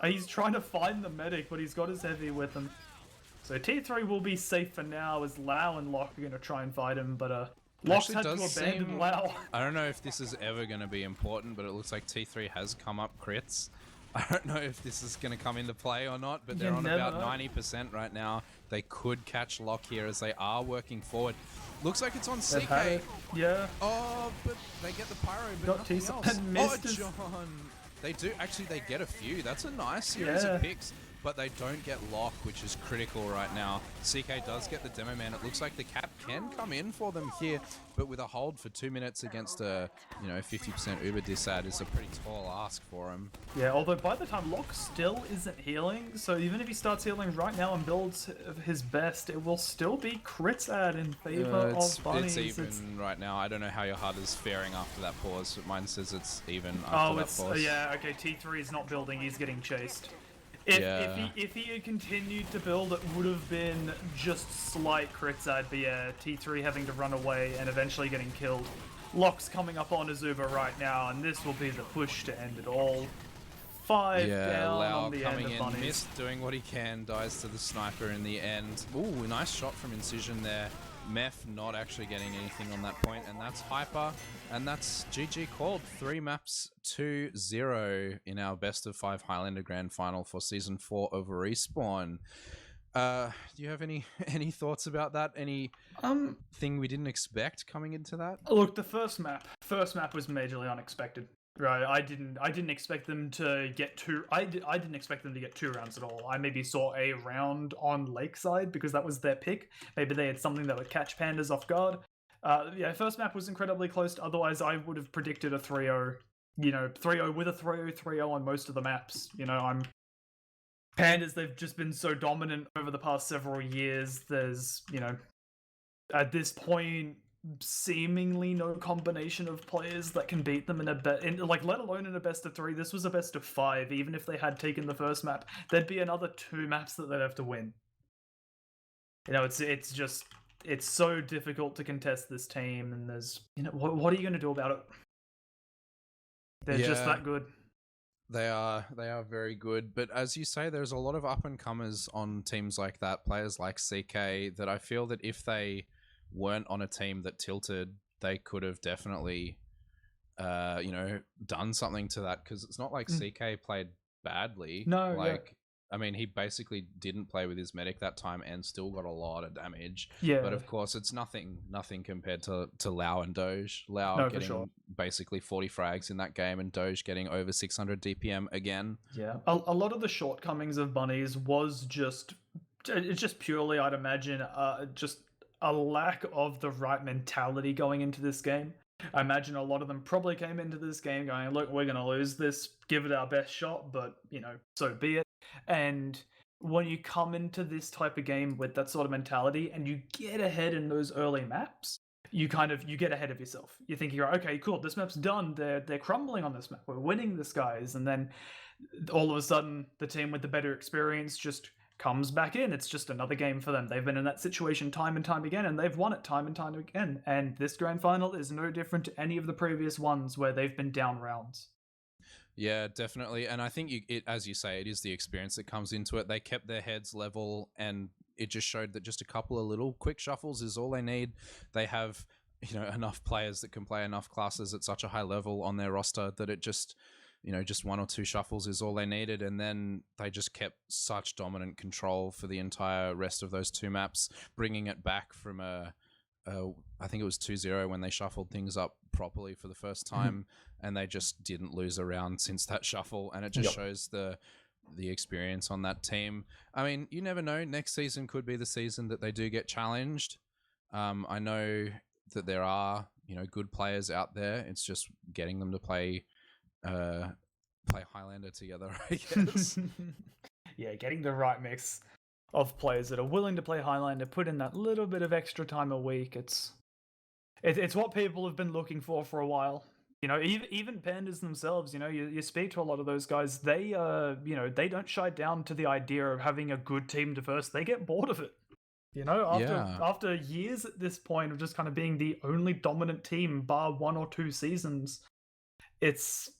He's trying to find the medic, but he's got his heavy with him. So T3 will be safe for now, as Lau and Lock are going to try and fight him, but Lock's had to abandon Lau. I don't know if this is ever going to be important, but it looks like T3 has come up crits. I don't know if this is going to come into play or not, but they're on about 90% right now. They could catch Lock here as they are working forward. Looks like it's on CK. Yeah. Oh, but they get the pyro, but got nothing else. And missed John. They do, actually, they get a few. That's a nice series of picks. but they don't get lock, which is critical right now. CK does get the demo man. It looks like the cap can come in for them here, but with a hold for 2 minutes against a 50% Uber disad is a pretty tall ask for him. Yeah, although by the time Locke still isn't healing, so even if he starts healing right now and builds his best, it will still be crits ad in favor of bunnies. It's even right now. I don't know how your HUD is faring after that pause, but mine says it's even after that pause. Yeah, okay, T3 is not building, he's getting chased. If he had continued to build, it would have been just slight crits ad, but yeah, T3 having to run away and eventually getting killed. Locke's coming up on Azuba right now, and this will be the push to end it all. 5 down Lau on the coming end of bunnies. missed, doing what he can, dies to the sniper in the end. Ooh, nice shot from Incision there. Meth not actually getting anything on that point, and that's Hyper, and that's GG called. 3 maps to 0 in our best of 5 Highlander Grand Final for Season 4 of Respawn. Do you have any thoughts about that? Any thing we didn't expect coming into that? Look, the first map was majorly unexpected. Right, I didn't expect them to get two. I didn't expect them to get 2 rounds at all. I maybe saw a round on Lakeside because that was their pick. Maybe they had something that would catch Pandas off guard. Yeah, first map was incredibly close. Otherwise, I would have predicted a 3-0. 3-0 with a 3-0 on most of the maps. Pandas, they've just been so dominant over the past several years. There's, at this point, seemingly no combination of players that can beat them let alone in a best of 3. This was a best of 5. Even if they had taken the first map, there'd be another 2 maps that they'd have to win. It's so difficult to contest this team, and there's what are you going to do about it? They're just that good. They are very good, but as you say, there's a lot of up and comers on teams like that, players like CK, that I feel that if they weren't on a team that tilted, they could have definitely done something to that, because it's not like CK played badly. I mean, he basically didn't play with his medic that time and still got a lot of damage. Yeah. But of course, it's nothing compared to Lau and Doge. Lau getting basically 40 frags in that game, and Doge getting over 600 DPM again. Yeah. A lot of the shortcomings of bunnies was just purely, I'd imagine, just a lack of the right mentality going into this game. I imagine a lot of them probably came into this game going, look, we're going to lose this, give it our best shot, but, so be it. And when you come into this type of game with that sort of mentality and you get ahead in those early maps, you get ahead of yourself. You're thinking, okay, cool, this map's done. They're crumbling on this map. We're winning this, guys. And then all of a sudden, the team with the better experience just comes back in. It's just another game for them. They've been in that situation time and time again, and they've won it time and time again. And this grand final is no different to any of the previous ones where they've been down rounds. Yeah, definitely. And I think as you say, it is the experience that comes into it. They kept their heads level, and it just showed that just a couple of little quick shuffles is all they need. They have, enough players that can play enough classes at such a high level on their roster that it just, just 1 or 2 shuffles is all they needed. And then they just kept such dominant control for the entire rest of those 2 maps, bringing it back from I think it was 2-0 when they shuffled things up properly for the first time, and they just didn't lose a round since that shuffle. And it just shows the experience on that team. I mean, you never know. Next season could be the season that they do get challenged. I know that there are, good players out there. It's just getting them to play Highlander together, I guess. Yeah, getting the right mix of players that are willing to play Highlander, put in that little bit of extra time a week. It's what people have been looking for a while. Even Pandas themselves, you speak to a lot of those guys, they they don't shy down to the idea of having a good team to first. They get bored of it. After years at this point of just kind of being the only dominant team bar 1 or 2 seasons, it's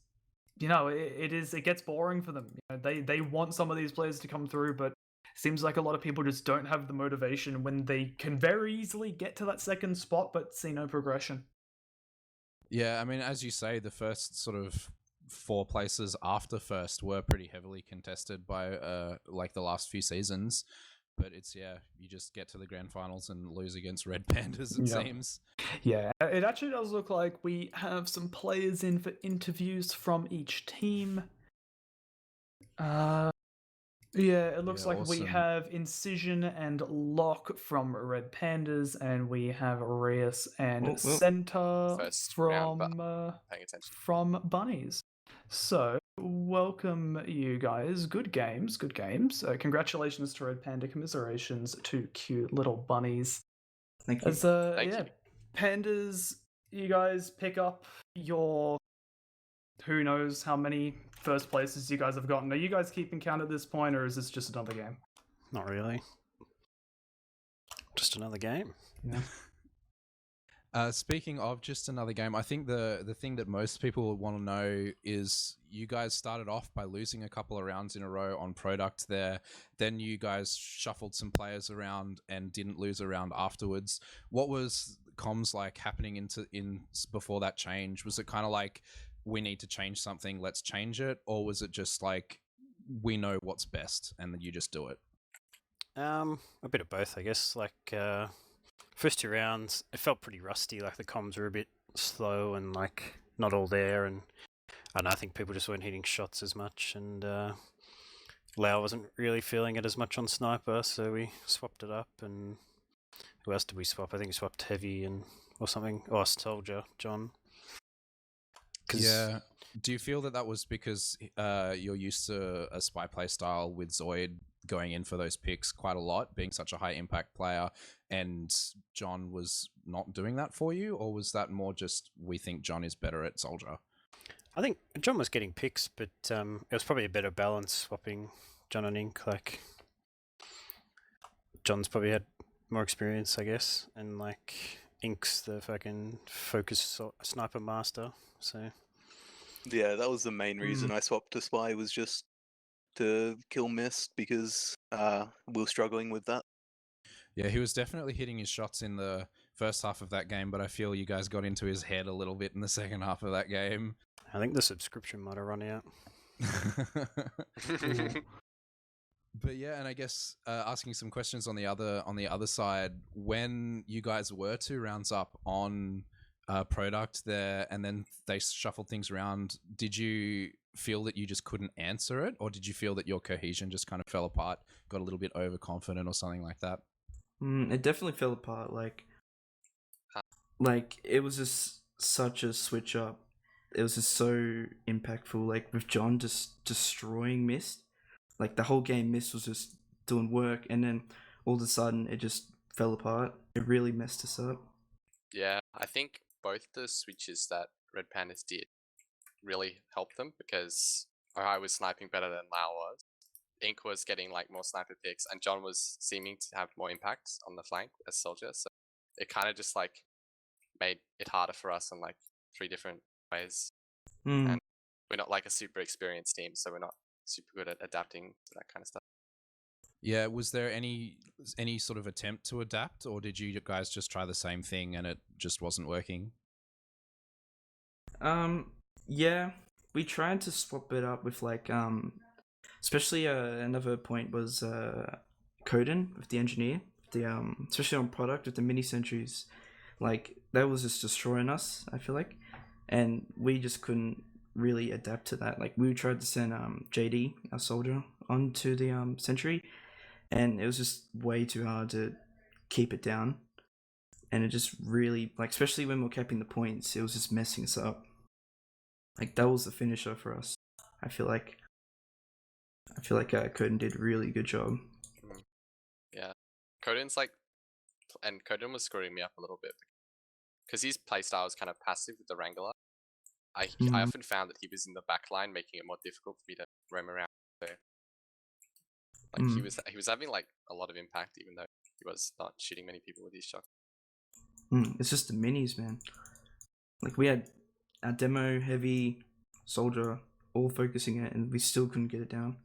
it gets boring for them. They want some of these players to come through, but seems like a lot of people just don't have the motivation when they can very easily get to that second spot but see no progression. Yeah, I mean, as you say, the first sort of 4 places after first were pretty heavily contested by like the last few seasons. But it's, you just get to the grand finals and lose against Red Pandas, it seems. Yeah, it actually does look like we have some players in for interviews from each team. Yeah, it looks Yeah, like we awesome. have Incision and Lock from Red Pandas, and we have Arias and Oh, well. Center First round, but from paying attention. from Bunnies. So, welcome you guys. Good games, good games. Congratulations to Red Panda. Commiserations to cute little bunnies. Thank you. As Thank yeah, you. Pandas, you guys pick up your who knows how many first places you guys have gotten. Are you guys keeping count at this point, or is this just another game? Not really. Just another game. Yeah. Speaking of just another game, I think the thing that most people want to know is you guys started off by losing a couple of rounds in a row on product there. Then you guys shuffled some players around and didn't lose a round afterwards. What was comms like happening in before that change? Was it kind of like, we need to change something, let's change it? Or was it just like, we know what's best and then you just do it? A bit of both, I guess. Like, first 2 rounds, it felt pretty rusty. Like the comms were a bit slow and like not all there, and I think people just weren't hitting shots as much. And Lau wasn't really feeling it as much on sniper, so we swapped it up. And who else did we swap? I think we swapped heavy or something. Oh, soldier, John. Yeah. Do you feel that was because you're used to a spy play style with Zoid going in for those picks quite a lot, being such a high impact player, and John was not doing that for you? Or was that more just, we think John is better at soldier? I think John was getting picks, but it was probably a better balance swapping John and Ink. Like, John's probably had more experience, I guess, and like Ink's the fucking focus sniper master. So yeah, that was the main reason I swapped to spy, was just to kill Mist, because we were struggling with that. Yeah, he was definitely hitting his shots in the first half of that game, but I feel you guys got into his head a little bit in the second half of that game. I think the subscription might have run out. But yeah, and I guess asking some questions on the other side, when you guys were 2 rounds up on product there, and then they shuffled things around, did you feel that you just couldn't answer it, or did you feel that your cohesion just kind of fell apart, got a little bit overconfident or something like that? It definitely fell apart. Like it was just such a switch up. It was just so impactful. Like with John just destroying Mist, like the whole game Mist was just doing work, and then all of a sudden it just fell apart. It really messed us up. Yeah, I think both the switches that Red Pandas did really helped them, because I was sniping better than Lau was. Ink was getting like more sniper picks, and John was seeming to have more impact on the flank as soldier. So it kind of just like made it harder for us in like 3 different ways. And we're not like a super experienced team, so we're not super good at adapting to that kind of stuff. Yeah, was there any sort of attempt to adapt, or did you guys just try the same thing and it just wasn't working? Yeah, we tried to swap it up with like especially another point was Coden with the engineer, especially on product with the mini sentries. Like that was just destroying us, I feel like, and we just couldn't really adapt to that. Like we tried to send JD, our soldier, onto the sentry, and it was just way too hard to keep it down, and it just really, like, especially when we're capping the points, it was just messing us up. Like that was the finisher for us. I feel like Coden did a really good job. Yeah, Coden's like, and Coden was screwing me up a little bit because his playstyle is kind of passive with the Wrangler. I often found that he was in the back line, making it more difficult for me to roam around there. Like he was having like a lot of impact, even though he was not shooting many people with his shot. It's just the minis, man. Like we had our demo, heavy, soldier, all focusing it, and we still couldn't get it down.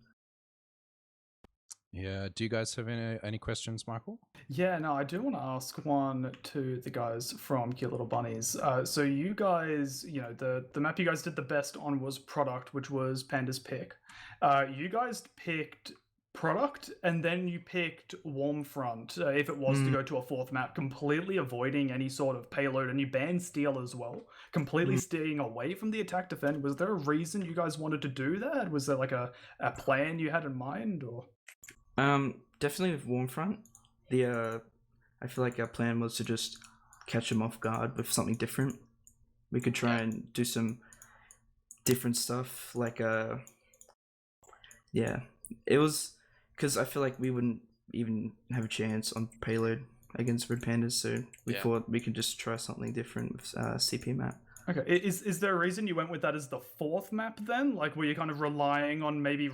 Yeah. Do you guys have any questions, Michael? Yeah, no, I do want to ask one to the guys from Cute Little Bunnies. So you guys, you know, the map you guys did the best on was product, which was Panda's pick. You guys picked product, and then you picked Warmfront if it was to go to a fourth map, completely avoiding any sort of payload, and you banned Steel as well, completely staying away from the attack defend. Was there a reason you guys wanted to do that? Was there like a plan you had in mind, or? Definitely with Warmfront, I feel like our plan was to just catch them off guard with something different. We could try and do some different stuff, like it was because I feel like we wouldn't even have a chance on payload against Red Pandas, so we thought we could just try something different with CP map. Okay, is there a reason you went with that as the fourth map then? Like, were you kind of relying on maybe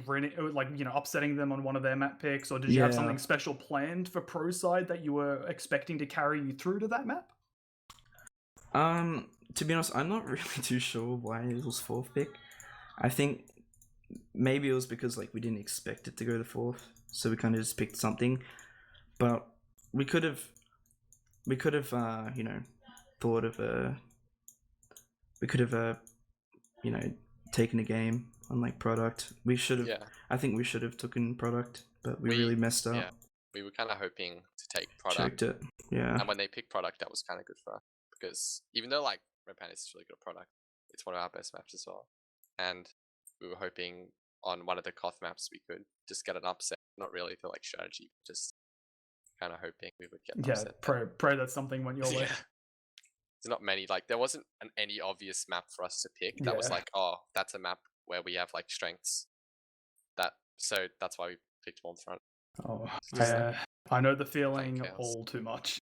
upsetting them on one of their map picks, or did you have something special planned for Proside that you were expecting to carry you through to that map? To be honest, I'm not really too sure why it was fourth pick. I think maybe it was because like we didn't expect it to go to fourth, so we kind of just picked something. But we could have thought of taken a game on like product. We should have. Yeah. I think we should have taken product, but we really messed up. Yeah, we were kind of hoping to take product. Checked it. Yeah. And when they picked product, that was kind of good for us because even though like Red Pandas is really good at product, it's one of our best maps as well, and we were hoping on one of the Koth maps we could just get an upset. Not really for like strategy, just kind of hoping we would get an upset. Pray that something went your way. There's not many, like there wasn't any obvious map for us to pick that was like, oh, that's a map where we have like strengths. So that's why we picked Warmfront. Oh, I know the feeling all too much.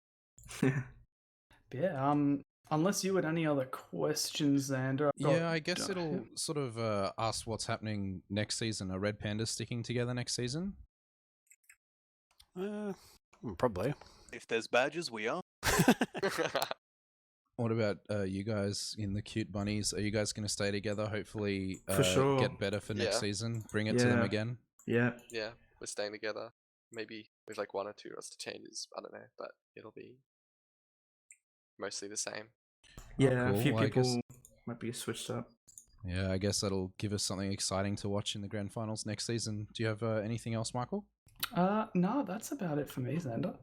Unless you had any other questions, Xander. I guess it'll sort of ask what's happening next season. Are Red Pandas sticking together next season? Probably. If there's badges, we are. What about you guys in the cute bunnies? Are you guys going to stay together? Hopefully, for sure. Get better for next season. Bring it to them again. Yeah, we're staying together. Maybe with like one or two roster changes. I don't know, but it'll be mostly the same. Yeah, cool. A few people might be switched up. Yeah, I guess that'll give us something exciting to watch in the grand finals next season. Do you have anything else, Michael? No, that's about it for me, Xander.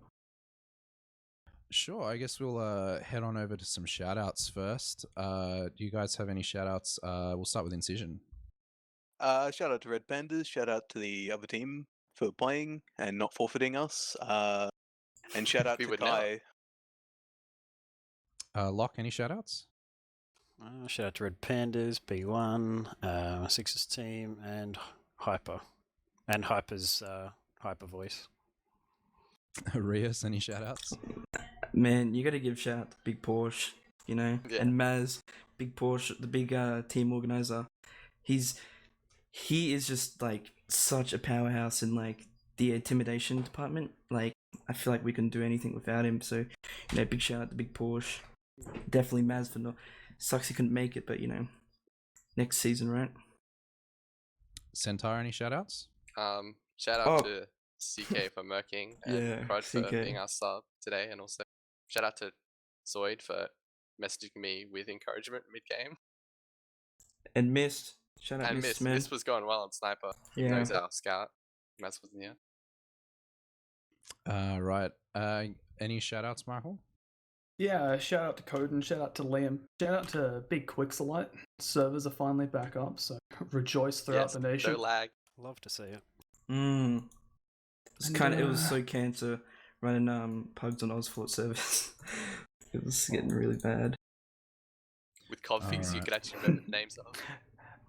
Sure, I guess we'll head on over to some shout-outs first. Do you guys have any shout-outs? We'll start with Incision. Shout out to Red Pandas, shout out to the other team for playing and not forfeiting us. And shout out to Kai. Locke, any shout-outs? Shout out to Red Pandas, B1, Six's team, and Hyper. And Hyper's Hyper voice. Rios, any shout-outs? Man, you got to give shout out to Big Porsche, and Maz, Big Porsche, the big team organizer. He is just like such a powerhouse in like the intimidation department. Like I feel like we couldn't do anything without him. So big shout out to Big Porsche. Definitely Maz for no. Sucks he couldn't make it, but next season, right? Centaur, any shout-outs? Shout out to CK for murking and Crud for being our sub today, and also shout out to Zoid for messaging me with encouragement mid-game. And Mist. Shout out and Mist. Mist was going well on Sniper. Yeah. He's our scout. Maz wasn't here. Right. Any shout-outs, Michael? Yeah, shout out to Coden, shout out to Liam, shout out to Big Quixelite. Servers are finally back up, so rejoice throughout the nation. No lag. Love to see it. It was so cancer running pugs on Ozfort servers. It was getting really bad. With configs you could actually remember the names of.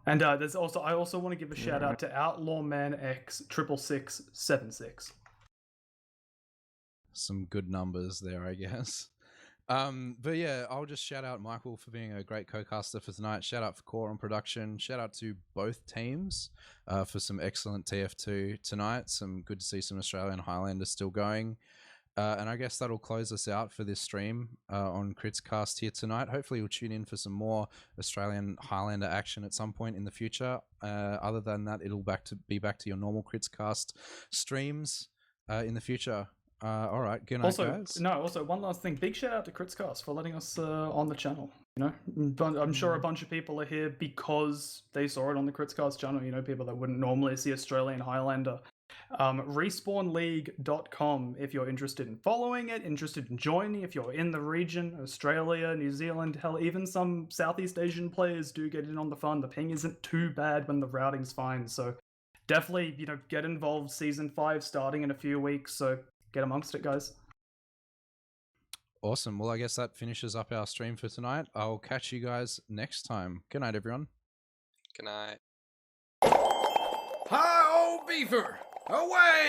And I also want to give a shout out to Outlaw Man X 66676. Some good numbers there, I guess. But yeah, I'll just shout out Michael for being a great co-caster for tonight. Shout out for Core on production. Shout out to both teams for some excellent TF2 tonight. Good to see some Australian Highlander still going. And I guess that'll close us out for this stream on Critscast here tonight. Hopefully you'll tune in for some more Australian Highlander action at some point in the future. Other than that, it'll be back to your normal Critscast streams in the future. All right, good night, guys. Also, one last thing. Big shout out to Critscast for letting us on the channel. I'm sure a bunch of people are here because they saw it on the Critscast channel. People that wouldn't normally see Australian Highlander Respawnleague.com if you're interested in following it, interested in joining, if you're in the region, Australia, New Zealand, hell, even some Southeast Asian players do get in on the fun. The ping isn't too bad when the routing's fine, so definitely, get involved. Season 5 starting in a few weeks, so get amongst it, guys. Awesome. Well, I guess that finishes up our stream for tonight. I'll catch you guys next time. Good night, everyone. Good night. Hi, old beaver! Away!